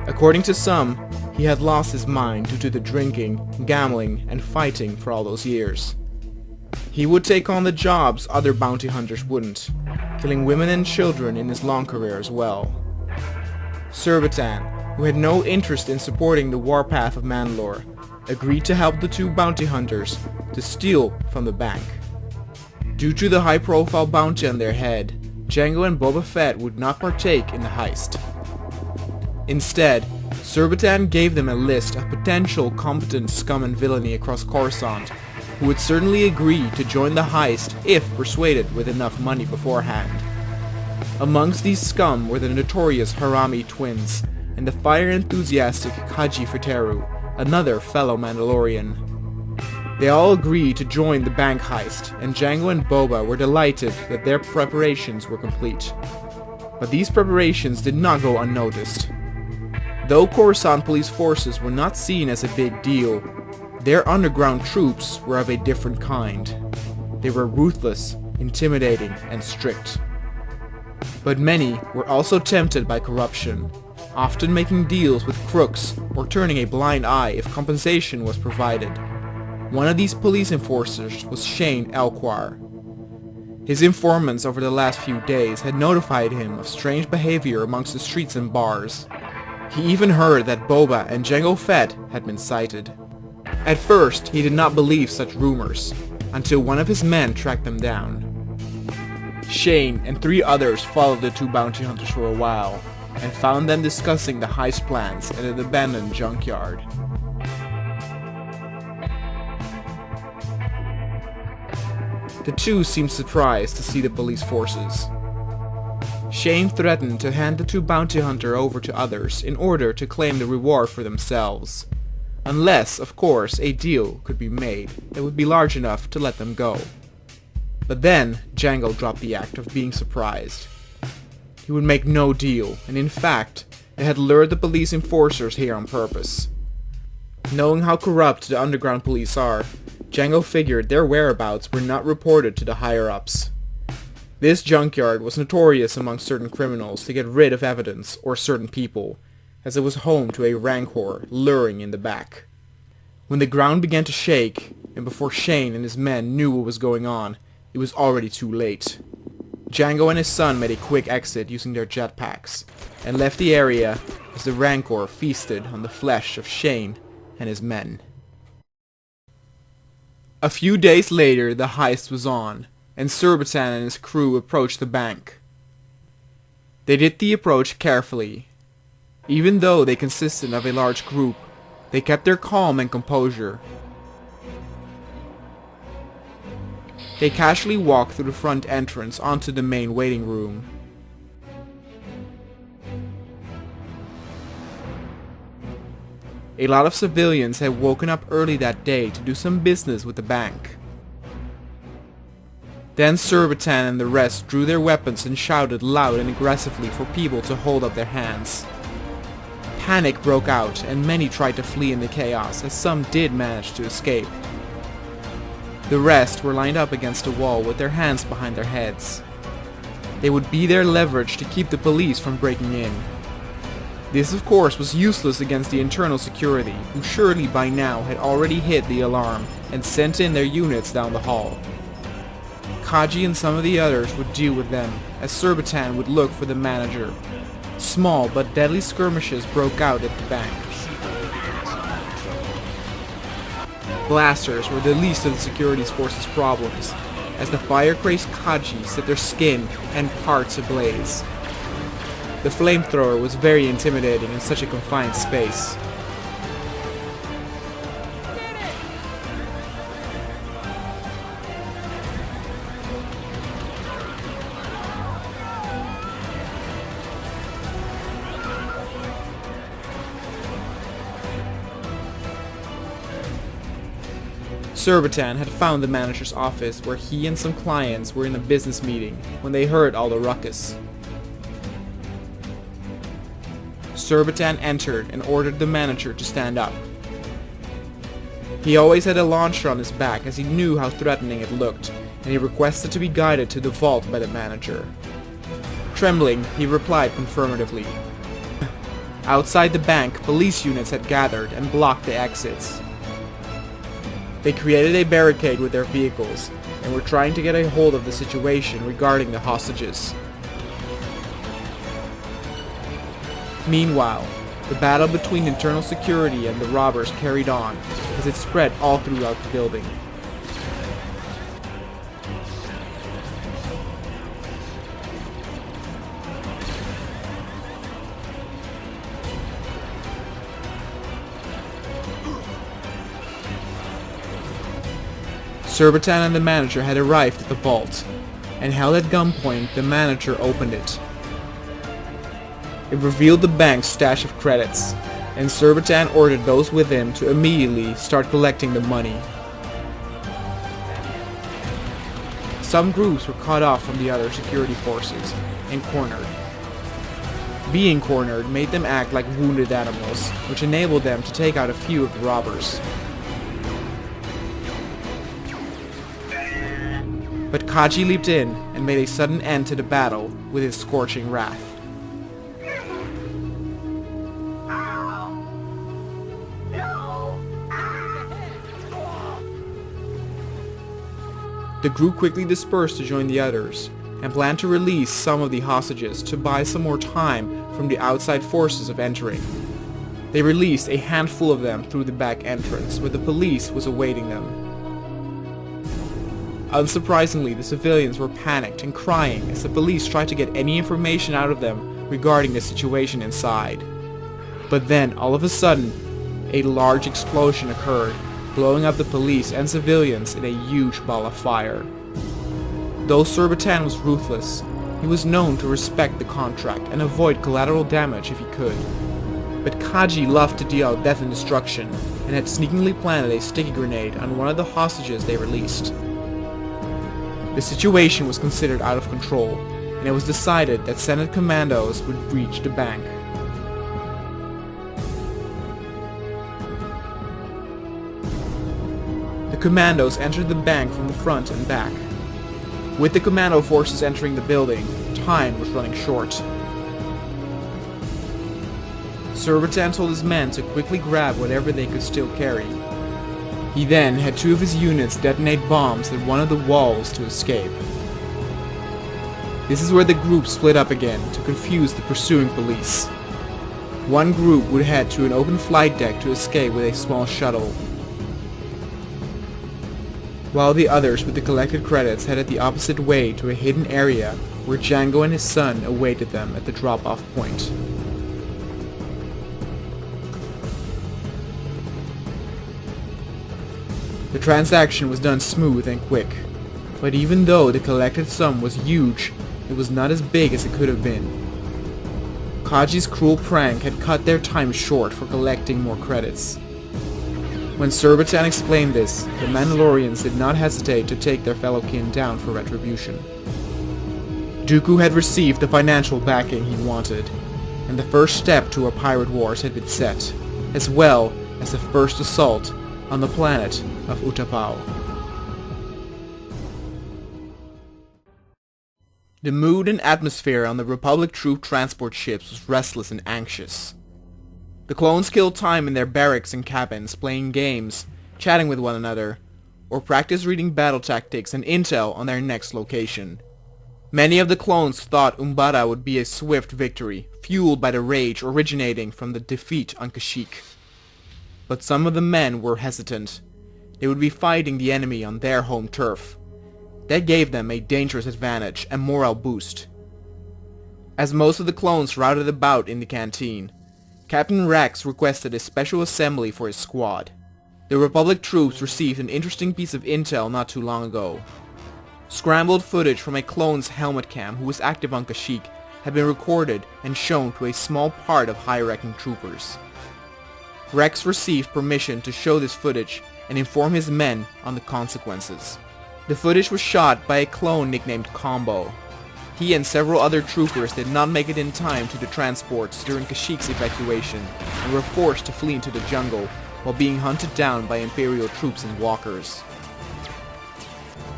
According to some, he had lost his mind due to the drinking, gambling, and fighting for all those years. He would take on the jobs other bounty hunters wouldn't, killing women and children in his long career as well. Surbiton, who had no interest in supporting the warpath of Mandalore, agreed to help the two bounty hunters to steal from the bank. Due to the high-profile bounty on their head, Jango and Boba Fett would not partake in the heist. Instead, Surbiton gave them a list of potential competent scum and villainy across Coruscant, who would certainly agree to join the heist if persuaded with enough money beforehand. Amongst these scum were the notorious Harami twins, and the fire-enthusiastic Kashyyyk, another fellow Mandalorian. They all agreed to join the bank heist, and Jango and Boba were delighted that their preparations were complete. But these preparations did not go unnoticed. Though Coruscant police forces were not seen as a big deal, their underground troops were of a different kind. They were ruthless, intimidating, and strict. But many were also tempted by corruption, often making deals with crooks or turning a blind eye if compensation was provided. One of these police enforcers was Shane Elquhar. His informants over the last few days had notified him of strange behavior amongst the streets and bars. He even heard that Boba and Jango Fett had been sighted. At first, he did not believe such rumors, until one of his men tracked them down. Shane and 3 others followed the 2 bounty hunters for a while, and found them discussing the heist plans at an abandoned junkyard. The 2 seemed surprised to see the police forces. Shane threatened to hand the 2 bounty hunters over to others in order to claim the reward for themselves. Unless, of course, a deal could be made that would be large enough to let them go. But then, Jango dropped the act of being surprised. He would make no deal, and in fact, they had lured the police enforcers here on purpose. Knowing how corrupt the underground police are, Jango figured their whereabouts were not reported to the higher-ups. This junkyard was notorious among certain criminals to get rid of evidence or certain people, as it was home to a rancor luring in the back. When the ground began to shake, and before Shane and his men knew what was going on, it was already too late. Jango and his son made a quick exit using their jetpacks, and left the area as the rancor feasted on the flesh of Shane and his men. A few days later, the heist was on, and Surbiton and his crew approached the bank. They did the approach carefully. Even though they consisted of a large group, they kept their calm and composure. They casually walked through the front entrance onto the main waiting room. A lot of civilians had woken up early that day to do some business with the bank. Then Surbiton and the rest drew their weapons and shouted loud and aggressively for people to hold up their hands. Panic broke out and many tried to flee in the chaos, as some did manage to escape. The rest were lined up against the wall with their hands behind their heads. They would be their leverage to keep the police from breaking in. This of course was useless against the internal security, who surely by now had already hit the alarm and sent in their units down the hall. Kaji and some of the others would deal with them, as Surbiton would look for the manager. Small but deadly skirmishes broke out at the bank. Blasters were the least of the security force's problems, as the fire-crazed Kaji set their skin and parts ablaze. The flamethrower was very intimidating in such a confined space. Surbiton had found the manager's office where he and some clients were in a business meeting when they heard all the ruckus. Surbiton entered and ordered the manager to stand up. He always had a launcher on his back as he knew how threatening it looked, and he requested to be guided to the vault by the manager. Trembling, he replied confirmatively. Outside the bank, police units had gathered and blocked the exits. They created a barricade with their vehicles, and were trying to get a hold of the situation regarding the hostages. Meanwhile, the battle between internal security and the robbers carried on, as it spread all throughout the building. Surbiton and the manager had arrived at the vault, and held at gunpoint the manager opened it, It revealed the bank's stash of credits, and Surbiton ordered those with him to immediately start collecting the money. Some groups were cut off from the other security forces and cornered. Being cornered made them act like wounded animals, which enabled them to take out a few of the robbers. But Kashyyyk leaped in and made a sudden end to the battle with his scorching wrath. The group quickly dispersed to join the others, and planned to release some of the hostages to buy some more time from the outside forces of entering. They released a handful of them through the back entrance, where the police was awaiting them. Unsurprisingly, the civilians were panicked and crying as the police tried to get any information out of them regarding the situation inside. But then, all of a sudden, a large explosion occurred, blowing up the police and civilians in a huge ball of fire. Though Surbiton was ruthless, he was known to respect the contract and avoid collateral damage if he could. But Kashyyyk loved to deal out death and destruction, and had sneakily planted a sticky grenade on one of the hostages they released. The situation was considered out of control, and it was decided that Senate commandos would breach the bank. The commandos entered the bank from the front and back. With the commando forces entering the building, time was running short. Surbiton told his men to quickly grab whatever they could still carry. He then had two of his units detonate bombs at one of the walls to escape. This is where the group split up again to confuse the pursuing police. One group would head to an open flight deck to escape with a small shuttle, while the others with the collected credits headed the opposite way to a hidden area where Django and his son awaited them at the drop-off point. The transaction was done smooth and quick, but even though the collected sum was huge, it was not as big as it could have been. Kashyyy's cruel prank had cut their time short for collecting more credits. When Surbiton explained this, the Mandalorians did not hesitate to take their fellow kin down for retribution. Dooku had received the financial backing he wanted, and the first step to our pirate wars had been set, as well as the first assault on the planet of Utapau. The mood and atmosphere on the Republic troop transport ships was restless and anxious. The clones killed time in their barracks and cabins playing games, chatting with one another, or practice reading battle tactics and intel on their next location. Many of the clones thought Umbara would be a swift victory, fueled by the rage originating from the defeat on Kashyyyk. But some of the men were hesitant. They would be fighting the enemy on their home turf. That gave them a dangerous advantage and morale boost. As most of the clones routed about in the canteen, Captain Rex requested a special assembly for his squad. The Republic troops received an interesting piece of intel not too long ago. Scrambled footage from a clone's helmet cam who was active on Kashyyyk had been recorded and shown to a small part of high-ranking troopers. Rex received permission to show this footage and inform his men on the consequences. The footage was shot by a clone nicknamed Combo. He and several other troopers did not make it in time to the transports during Kashyyyk's evacuation and were forced to flee into the jungle while being hunted down by Imperial troops and walkers.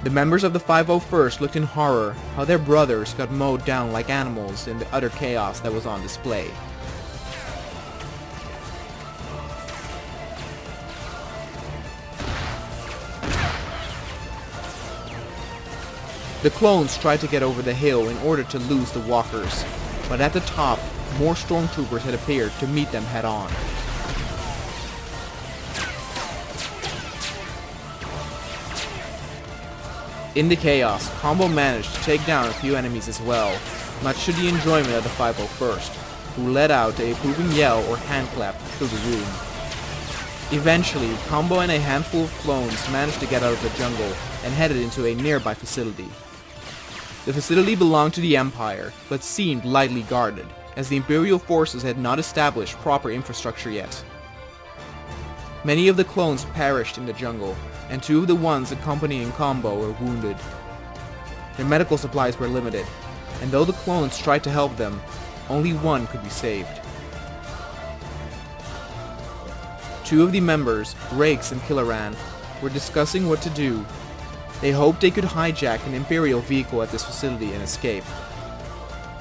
The members of the 501st looked in horror how their brothers got mowed down like animals in the utter chaos that was on display. The clones tried to get over the hill in order to lose the walkers, but at the top, more stormtroopers had appeared to meet them head-on. In the chaos, Combo managed to take down a few enemies as well, much to the enjoyment of the 501st, who let out a approving yell or handclap through the room. Eventually, Combo and a handful of clones managed to get out of the jungle and headed into a nearby facility. The facility belonged to the Empire, but seemed lightly guarded, as the Imperial forces had not established proper infrastructure yet. Many of the clones perished in the jungle, and 2 of the ones accompanying Combo were wounded. Their medical supplies were limited, and though the clones tried to help them, only 1 could be saved. 2 of the members, Rakes and Killaran, were discussing what to do. They hoped they could hijack an Imperial vehicle at this facility and escape.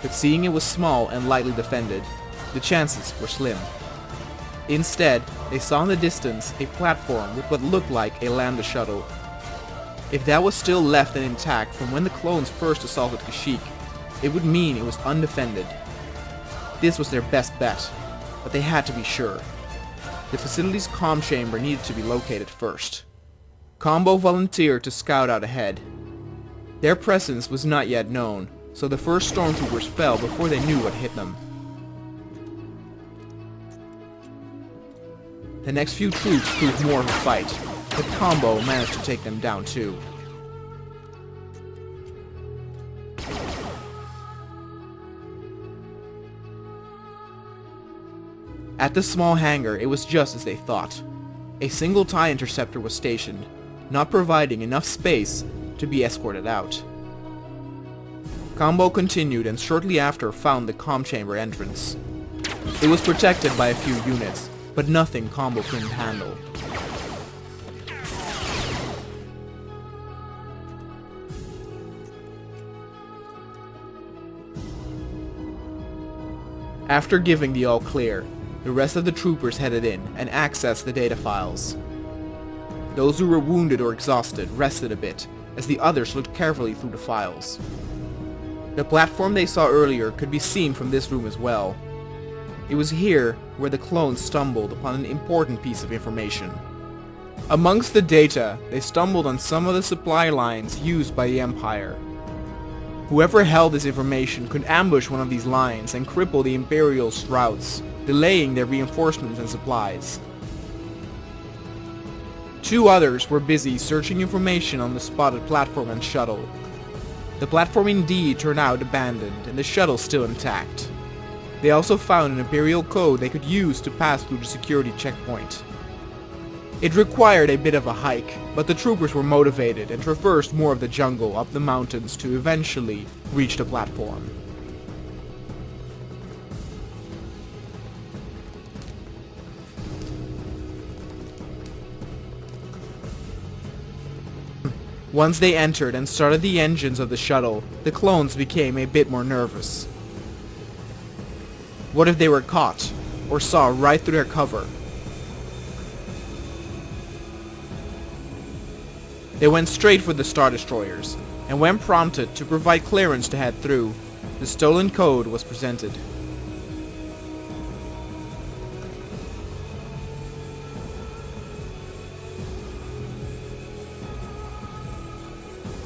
But seeing it was small and lightly defended, the chances were slim. Instead, they saw in the distance a platform with what looked like a Lambda shuttle. If that was still left and intact from when the clones first assaulted Kashyyyk, it would mean it was undefended. This was their best bet, but they had to be sure. The facility's comm chamber needed to be located first. Combo volunteered to scout out ahead. Their presence was not yet known, so the first stormtroopers fell before they knew what hit them. The next few troops proved more of a fight, but Combo managed to take them down too. At the small hangar, it was just as they thought. A single TIE interceptor was stationed, not providing enough space to be escorted out. Combo continued and shortly after found the comm chamber entrance. It was protected by a few units, but nothing Combo couldn't handle. After giving the all clear, the rest of the troopers headed in and accessed the data files. Those who were wounded or exhausted rested a bit, as the others looked carefully through the files. The platform they saw earlier could be seen from this room as well. It was here where the clones stumbled upon an important piece of information. Amongst the data, they stumbled on some of the supply lines used by the Empire. Whoever held this information could ambush one of these lines and cripple the Imperial's routes, delaying their reinforcements and supplies. 2 others were busy searching information on the spotted platform and shuttle. The platform indeed turned out abandoned, and the shuttle still intact. They also found an Imperial code they could use to pass through the security checkpoint. It required a bit of a hike, but the troopers were motivated and traversed more of the jungle up the mountains to eventually reach the platform. Once they entered and started the engines of the shuttle, the clones became a bit more nervous. What if they were caught, or saw right through their cover? They went straight for the Star Destroyers, and when prompted to provide clearance to head through, the stolen code was presented.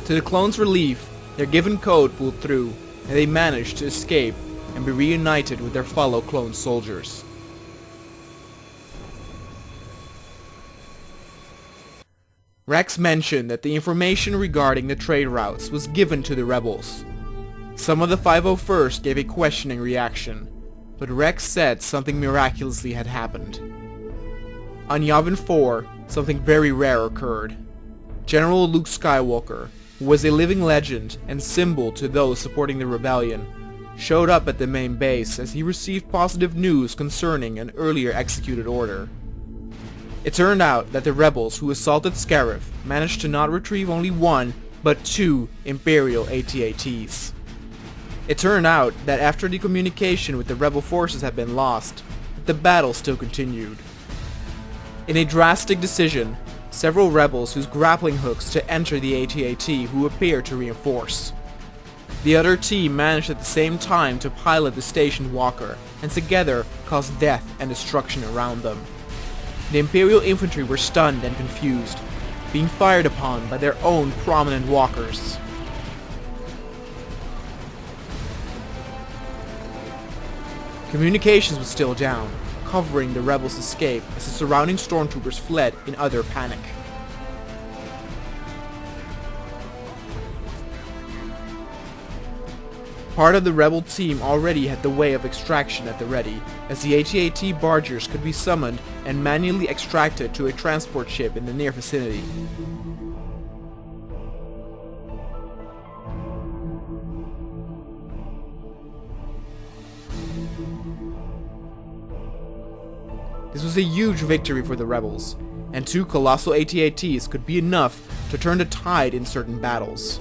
To the clones' relief, their given code pulled through, and they managed to escape and be reunited with their fellow clone soldiers. Rex mentioned that the information regarding the trade routes was given to the rebels. Some of the 501st gave a questioning reaction, but Rex said something miraculously had happened. On Yavin IV, something very rare occurred. General Luke Skywalker, who was a living legend and symbol to those supporting the rebellion, showed up at the main base as he received positive news concerning an earlier executed order. It turned out that the rebels who assaulted Scarif managed to not retrieve only 1, but 2 Imperial AT-ATs. It turned out that after the communication with the rebel forces had been lost, the battle still continued. In a drastic decision, several rebels used grappling hooks to enter the AT-AT who appeared to reinforce. The other team managed at the same time to pilot the stationed walker, and together caused death and destruction around them. The Imperial infantry were stunned and confused, being fired upon by their own prominent walkers. Communications was still down, covering the rebels' escape as the surrounding stormtroopers fled in utter panic. Part of the rebel team already had the way of extraction at the ready, as the AT-AT bargers could be summoned and manually extracted to a transport ship in the near vicinity. This was a huge victory for the rebels, and 2 colossal AT-ATs could be enough to turn the tide in certain battles.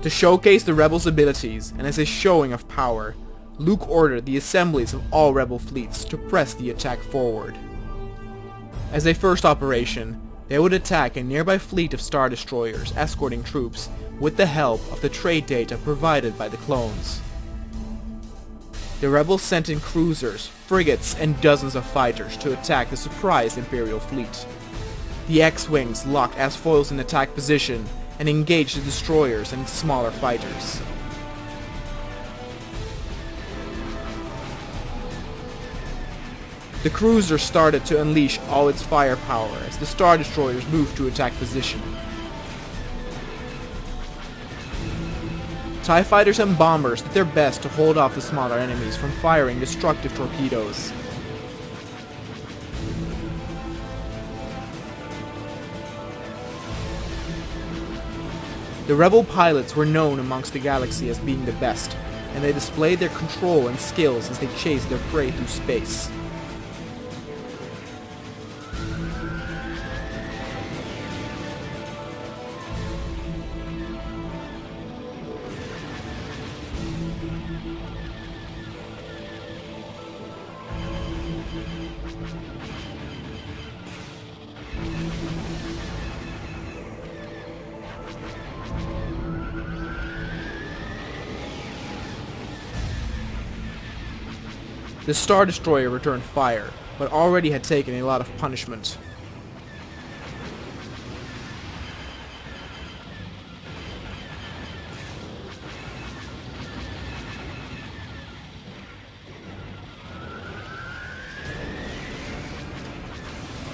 To showcase the rebels' abilities, and as a showing of power, Luke ordered the assemblies of all rebel fleets to press the attack forward. As a first operation, they would attack a nearby fleet of Star Destroyers escorting troops with the help of the trade data provided by the clones. The rebels sent in cruisers, frigates, and dozens of fighters to attack the surprised Imperial fleet. The X-Wings locked as foils in attack position and engaged the destroyers and its smaller fighters. The cruiser started to unleash all its firepower as the Star Destroyers moved to attack position. TIE fighters and bombers did their best to hold off the smaller enemies from firing destructive torpedoes. The rebel pilots were known amongst the galaxy as being the best, and they displayed their control and skills as they chased their prey through space. The Star Destroyer returned fire, but already had taken a lot of punishment.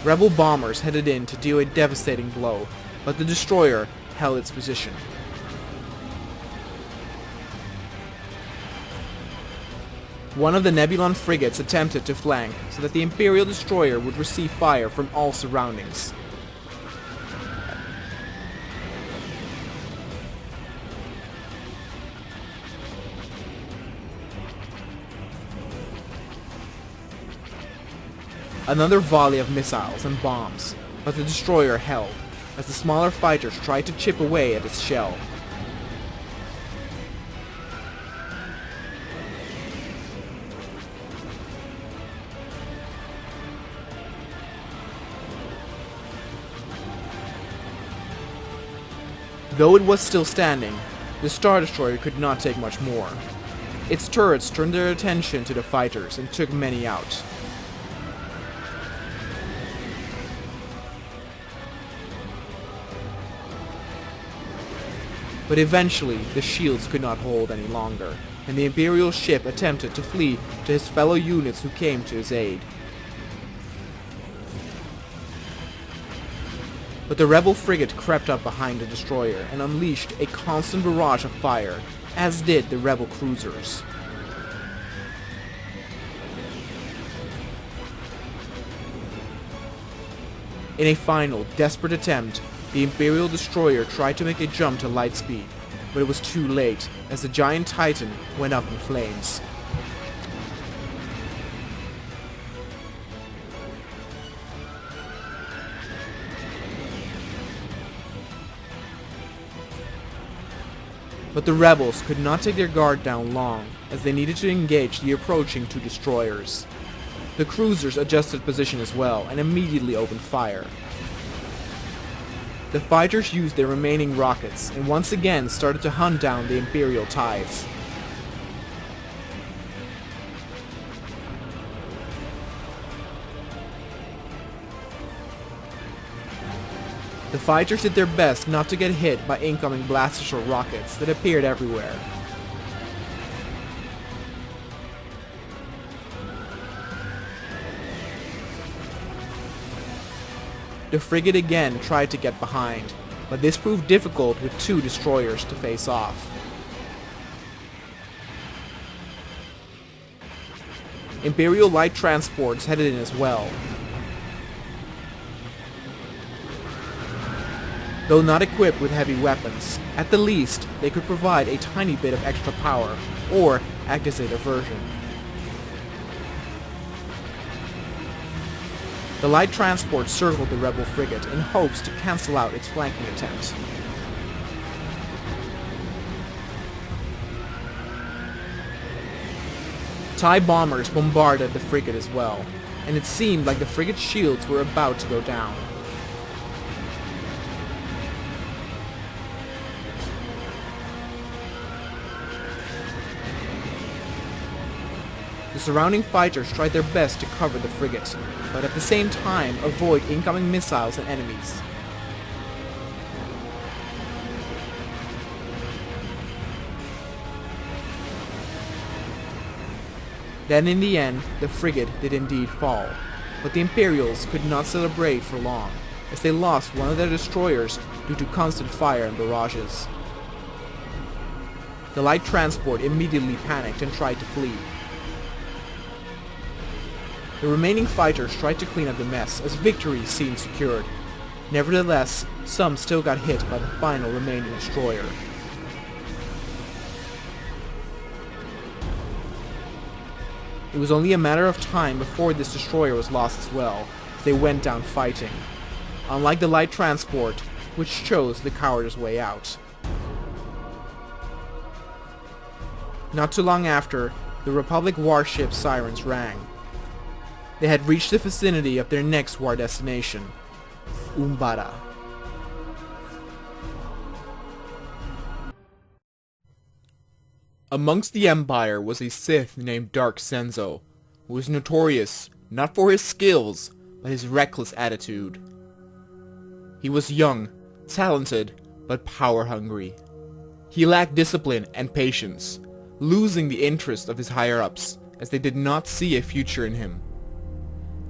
Rebel bombers headed in to deal a devastating blow, but the destroyer held its position. One of the Nebulon frigates attempted to flank so that the Imperial destroyer would receive fire from all surroundings. Another volley of missiles and bombs, but the destroyer held, as the smaller fighters tried to chip away at its shell. Though it was still standing, the Star Destroyer could not take much more. Its turrets turned their attention to the fighters and took many out. But eventually, the shields could not hold any longer, and the Imperial ship attempted to flee to his fellow units who came to his aid. But the rebel frigate crept up behind the destroyer and unleashed a constant barrage of fire, as did the rebel cruisers. In a final, desperate attempt, the Imperial destroyer tried to make a jump to light speed, but it was too late, as the giant Titan went up in flames. But the rebels could not take their guard down long, as they needed to engage the approaching 2 destroyers. The cruisers adjusted position as well, and immediately opened fire. The fighters used their remaining rockets, and once again started to hunt down the Imperial TIEs. The fighters did their best not to get hit by incoming blasters or rockets that appeared everywhere. The frigate again tried to get behind, but this proved difficult with 2 destroyers to face off. Imperial light transports headed in as well. Though not equipped with heavy weapons, at the least, they could provide a tiny bit of extra power, or act as a diversion. The light transport circled the rebel frigate in hopes to cancel out its flanking attempt. TIE bombers bombarded the frigate as well, and it seemed like the frigate's shields were about to go down. The surrounding fighters tried their best to cover the frigate, but at the same time avoid incoming missiles and enemies. Then in the end, the frigate did indeed fall, but the Imperials could not celebrate for long, as they lost one of their destroyers due to constant fire and barrages. The light transport immediately panicked and tried to flee. The remaining fighters tried to clean up the mess as victory seemed secured. Nevertheless, some still got hit by the final remaining destroyer. It was only a matter of time before this destroyer was lost as well, as they went down fighting, unlike the light transport, which chose the coward's way out. Not too long after, the Republic warship sirens rang. They had reached the vicinity of their next war destination, Umbara. Amongst the Empire was a Sith named Dark Senzo, who was notorious not for his skills, but his reckless attitude. He was young, talented, but power-hungry. He lacked discipline and patience, losing the interest of his higher-ups, as they did not see a future in him.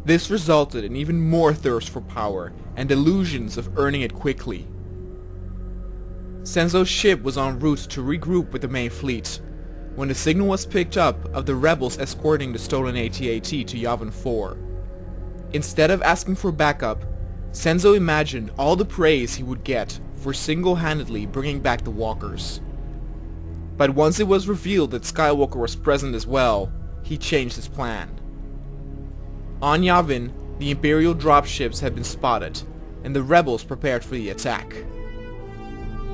This resulted in even more thirst for power and illusions of earning it quickly. Senzo's ship was en route to regroup with the main fleet, when the signal was picked up of the rebels escorting the stolen AT-AT to Yavin IV. Instead of asking for backup, Senzo imagined all the praise he would get for single-handedly bringing back the walkers. But once it was revealed that Skywalker was present as well, he changed his plan. On Yavin, the Imperial dropships had been spotted, and the rebels prepared for the attack.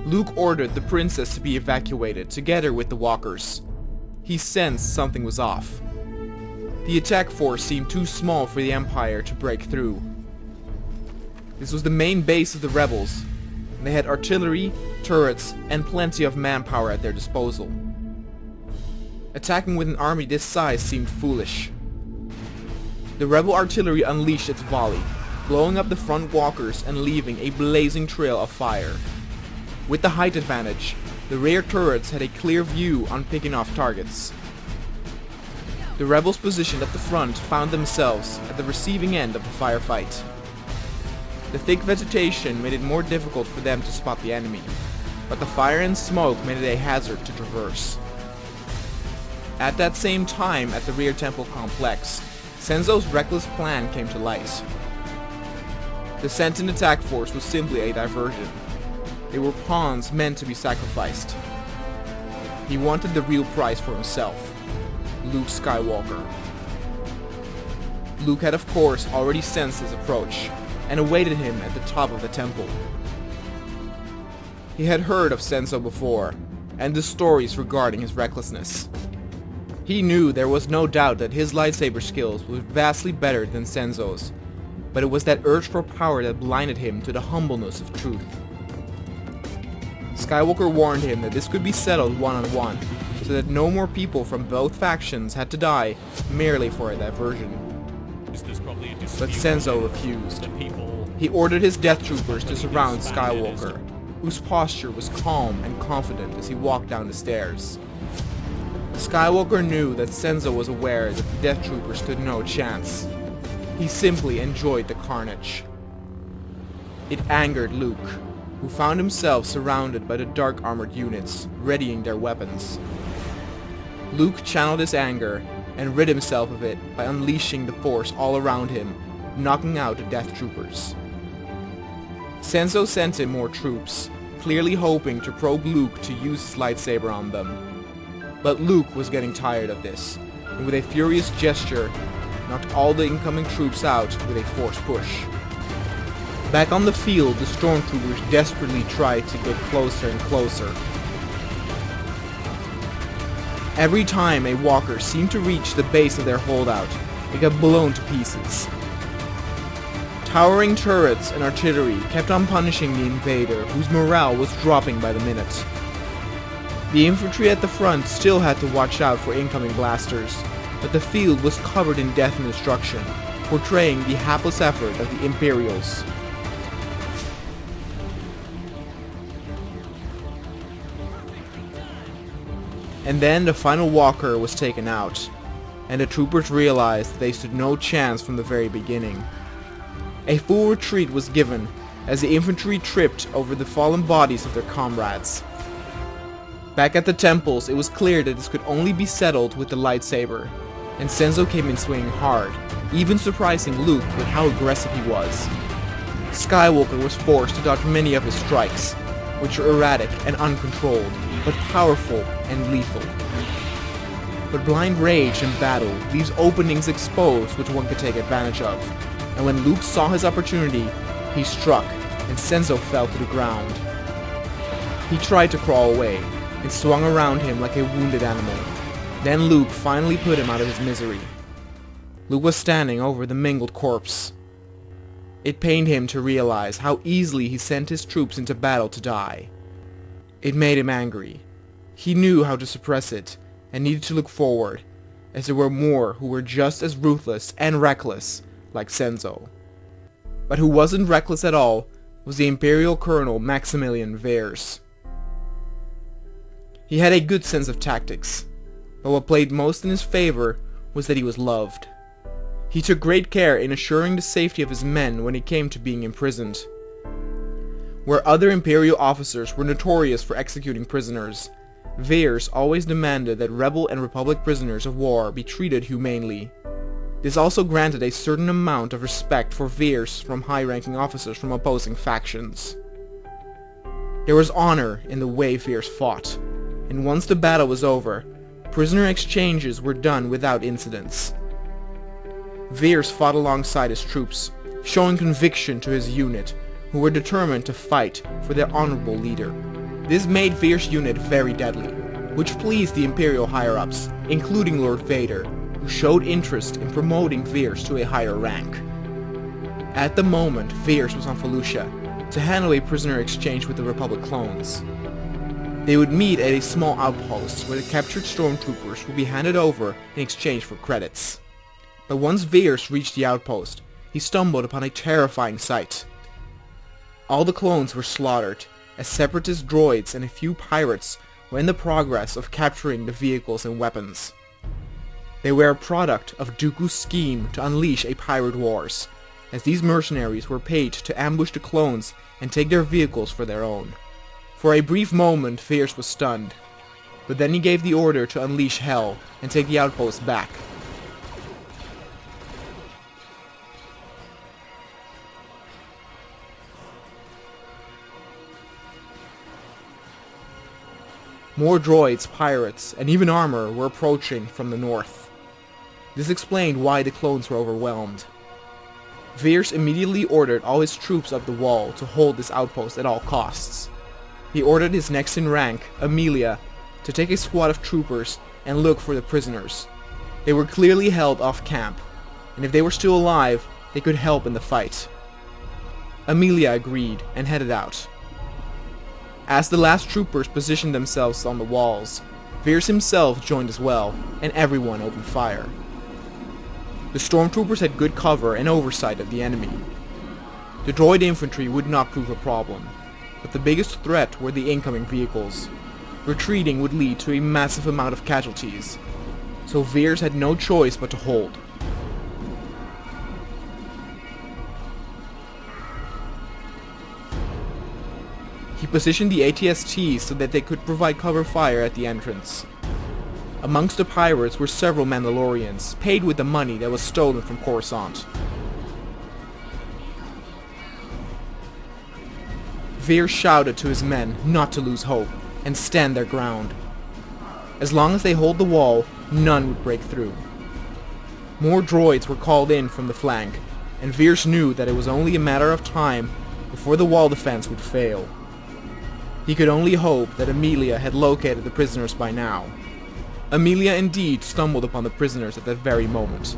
Luke ordered the princess to be evacuated together with the walkers. He sensed something was off. The attack force seemed too small for the Empire to break through. This was the main base of the rebels, and they had artillery, turrets, and plenty of manpower at their disposal. Attacking with an army this size seemed foolish. The rebel artillery unleashed its volley, blowing up the front walkers and leaving a blazing trail of fire. With the height advantage, the rear turrets had a clear view on picking off targets. The rebels positioned at the front found themselves at the receiving end of the firefight. The thick vegetation made it more difficult for them to spot the enemy, but the fire and smoke made it a hazard to traverse. At that same time, at the rear temple complex, Senzo's reckless plan came to light. The sentient attack force was simply a diversion. They were pawns meant to be sacrificed. He wanted the real prize for himself, Luke Skywalker. Luke had of course already sensed his approach, and awaited him at the top of the temple. He had heard of Senzo before, and the stories regarding his recklessness. He knew there was no doubt that his lightsaber skills were vastly better than Senzo's, but it was that urge for power that blinded him to the humbleness of truth. Skywalker warned him that this could be settled one-on-one, so that no more people from both factions had to die merely for a diversion. But Senzo refused. He ordered his death troopers to surround Skywalker, whose posture was calm and confident as he walked down the stairs. Skywalker knew that Senzo was aware that the death troopers stood no chance. He simply enjoyed the carnage. It angered Luke, who found himself surrounded by the dark armored units, readying their weapons. Luke channeled his anger and rid himself of it by unleashing the force all around him, knocking out the Death Troopers. Senzo sent in more troops, clearly hoping to probe Luke to use his lightsaber on them. But Luke was getting tired of this, and with a furious gesture, knocked all the incoming troops out with a force push. Back on the field, the stormtroopers desperately tried to get closer and closer. Every time a walker seemed to reach the base of their holdout, it got blown to pieces. Towering turrets and artillery kept on punishing the invader, whose morale was dropping by the minute. The infantry at the front still had to watch out for incoming blasters, but the field was covered in death and destruction, portraying the hapless effort of the Imperials. And then the final walker was taken out, and the troopers realized they stood no chance from the very beginning. A full retreat was given as the infantry tripped over the fallen bodies of their comrades. Back at the temples, it was clear that this could only be settled with the lightsaber, and Senzo came in swinging hard, even surprising Luke with how aggressive he was. Skywalker was forced to dodge many of his strikes, which were erratic and uncontrolled, but powerful and lethal. But blind rage in battle leaves openings exposed which one could take advantage of, and when Luke saw his opportunity, he struck, and Senzo fell to the ground. He tried to crawl away, and swung around him like a wounded animal. Then Luke finally put him out of his misery. Luke was standing over the mangled corpse. It pained him to realize how easily he sent his troops into battle to die. It made him angry. He knew how to suppress it, and needed to look forward, as there were more who were just as ruthless and reckless, like Senzo. But who wasn't reckless at all was the Imperial Colonel Maximilian Vers. He had a good sense of tactics, but what played most in his favor was that he was loved. He took great care in assuring the safety of his men when it came to being imprisoned. Where other Imperial officers were notorious for executing prisoners, Vers always demanded that Rebel and Republic prisoners of war be treated humanely. This also granted a certain amount of respect for Vers from high-ranking officers from opposing factions. There was honor in the way Vers fought, and once the battle was over, prisoner exchanges were done without incidents. Vers fought alongside his troops, showing conviction to his unit, who were determined to fight for their honorable leader. This made Vers' unit very deadly, which pleased the Imperial higher-ups, including Lord Vader, who showed interest in promoting Vers to a higher rank. At the moment, Vers was on Felucia to handle a prisoner exchange with the Republic clones. They would meet at a small outpost where the captured stormtroopers would be handed over in exchange for credits. But once Vers reached the outpost, he stumbled upon a terrifying sight. All the clones were slaughtered, as separatist droids and a few pirates were in the progress of capturing the vehicles and weapons. They were a product of Dooku's scheme to unleash a pirate wars, as these mercenaries were paid to ambush the clones and take their vehicles for their own. For a brief moment, Vers was stunned, but then he gave the order to unleash hell and take the outpost back. More droids, pirates, and even armor were approaching from the north. This explained why the clones were overwhelmed. Vers immediately ordered all his troops up the wall to hold this outpost at all costs. He ordered his next in rank, Amelia, to take a squad of troopers and look for the prisoners. They were clearly held off camp, and if they were still alive, they could help in the fight. Amelia agreed and headed out. As the last troopers positioned themselves on the walls, Vers himself joined as well, and everyone opened fire. The stormtroopers had good cover and oversight of the enemy. The droid infantry would not prove a problem, but the biggest threat were the incoming vehicles. Retreating would lead to a massive amount of casualties, so Vers had no choice but to hold. He positioned the ATSTs so that they could provide cover fire at the entrance. Amongst the pirates were several Mandalorians, paid with the money that was stolen from Coruscant. Veer shouted to his men not to lose hope, and stand their ground. As long as they hold the wall, none would break through. More droids were called in from the flank, and Veers knew that it was only a matter of time before the wall defense would fail. He could only hope that Amelia had located the prisoners by now. Amelia indeed stumbled upon the prisoners at that very moment.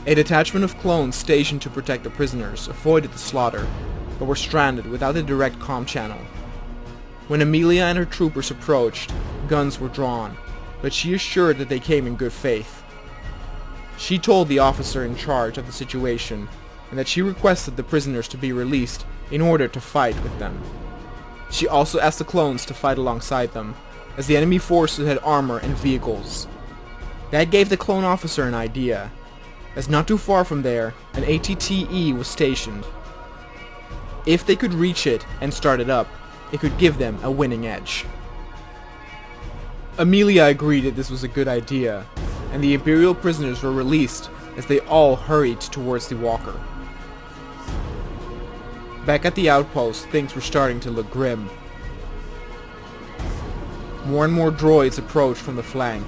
A detachment of clones stationed to protect the prisoners avoided the slaughter, but were stranded without a direct comm channel. When Amelia and her troopers approached, guns were drawn, but she assured that they came in good faith. She told the officer in charge of the situation, and that she requested the prisoners to be released in order to fight with them. She also asked the clones to fight alongside them, as the enemy forces had armor and vehicles. That gave the clone officer an idea, as not too far from there, an ATTE was stationed. If they could reach it and start it up, it could give them a winning edge. Amelia agreed that this was a good idea, and the Imperial prisoners were released as they all hurried towards the walker. Back at the outpost, things were starting to look grim. More and more droids approached from the flank,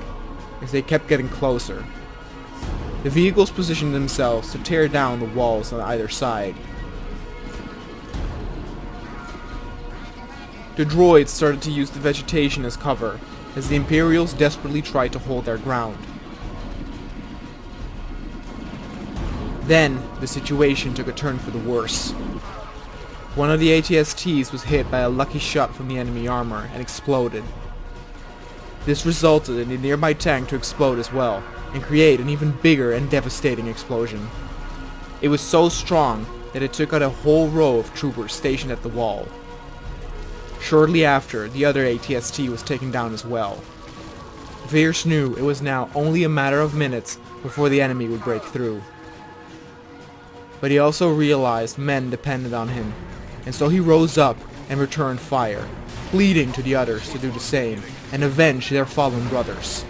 as they kept getting closer. The vehicles positioned themselves to tear down the walls on either side. The droids started to use the vegetation as cover, as the Imperials desperately tried to hold their ground. Then, the situation took a turn for the worse. One of the ATSTs was hit by a lucky shot from the enemy armor and exploded. This resulted in the nearby tank to explode as well, and create an even bigger and devastating explosion. It was so strong that it took out a whole row of troopers stationed at the wall. Shortly after, the other ATST was taken down as well. Veers knew it was now only a matter of minutes before the enemy would break through. But he also realized men depended on him, and so he rose up and returned fire, pleading to the others to do the same and avenge their fallen brothers.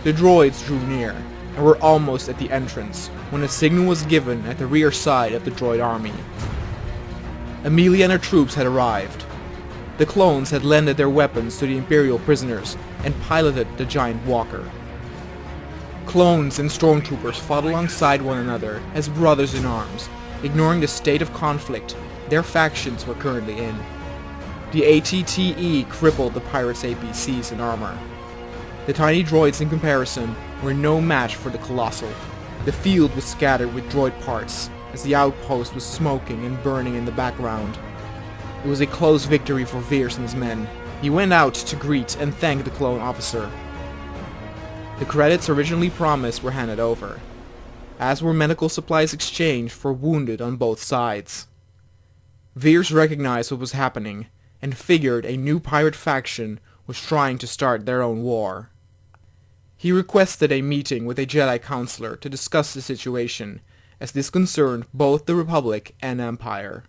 The droids drew near, and were almost at the entrance, when a signal was given at the rear side of the droid army. Amelia and her troops had arrived. The clones had lended their weapons to the Imperial prisoners, and piloted the giant walker. Clones and stormtroopers fought alongside one another as brothers in arms, ignoring the state of conflict their factions were currently in. The ATTE crippled the pirates' APCs and armor. The tiny droids in comparison were no match for the Colossal. The field was scattered with droid parts, as the outpost was smoking and burning in the background. It was a close victory for Veers and his men. He went out to greet and thank the clone officer. The credits originally promised were handed over, as were medical supplies exchanged for wounded on both sides. Veers recognized what was happening, and figured a new pirate faction was trying to start their own war. He requested a meeting with a Jedi Councilor to discuss the situation, as this concerned both the Republic and Empire.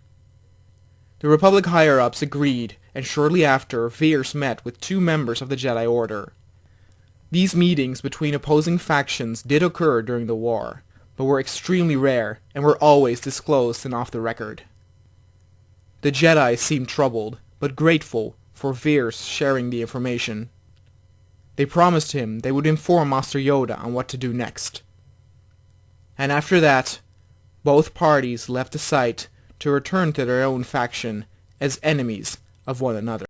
The Republic higher-ups agreed, and shortly after, Veers met with 2 members of the Jedi Order. These meetings between opposing factions did occur during the war, but were extremely rare and were always disclosed and off the record. The Jedi seemed troubled, but grateful for Veers sharing the information. They promised him they would inform Master Yoda on what to do next. And after that, both parties left the site to return to their own faction as enemies of one another.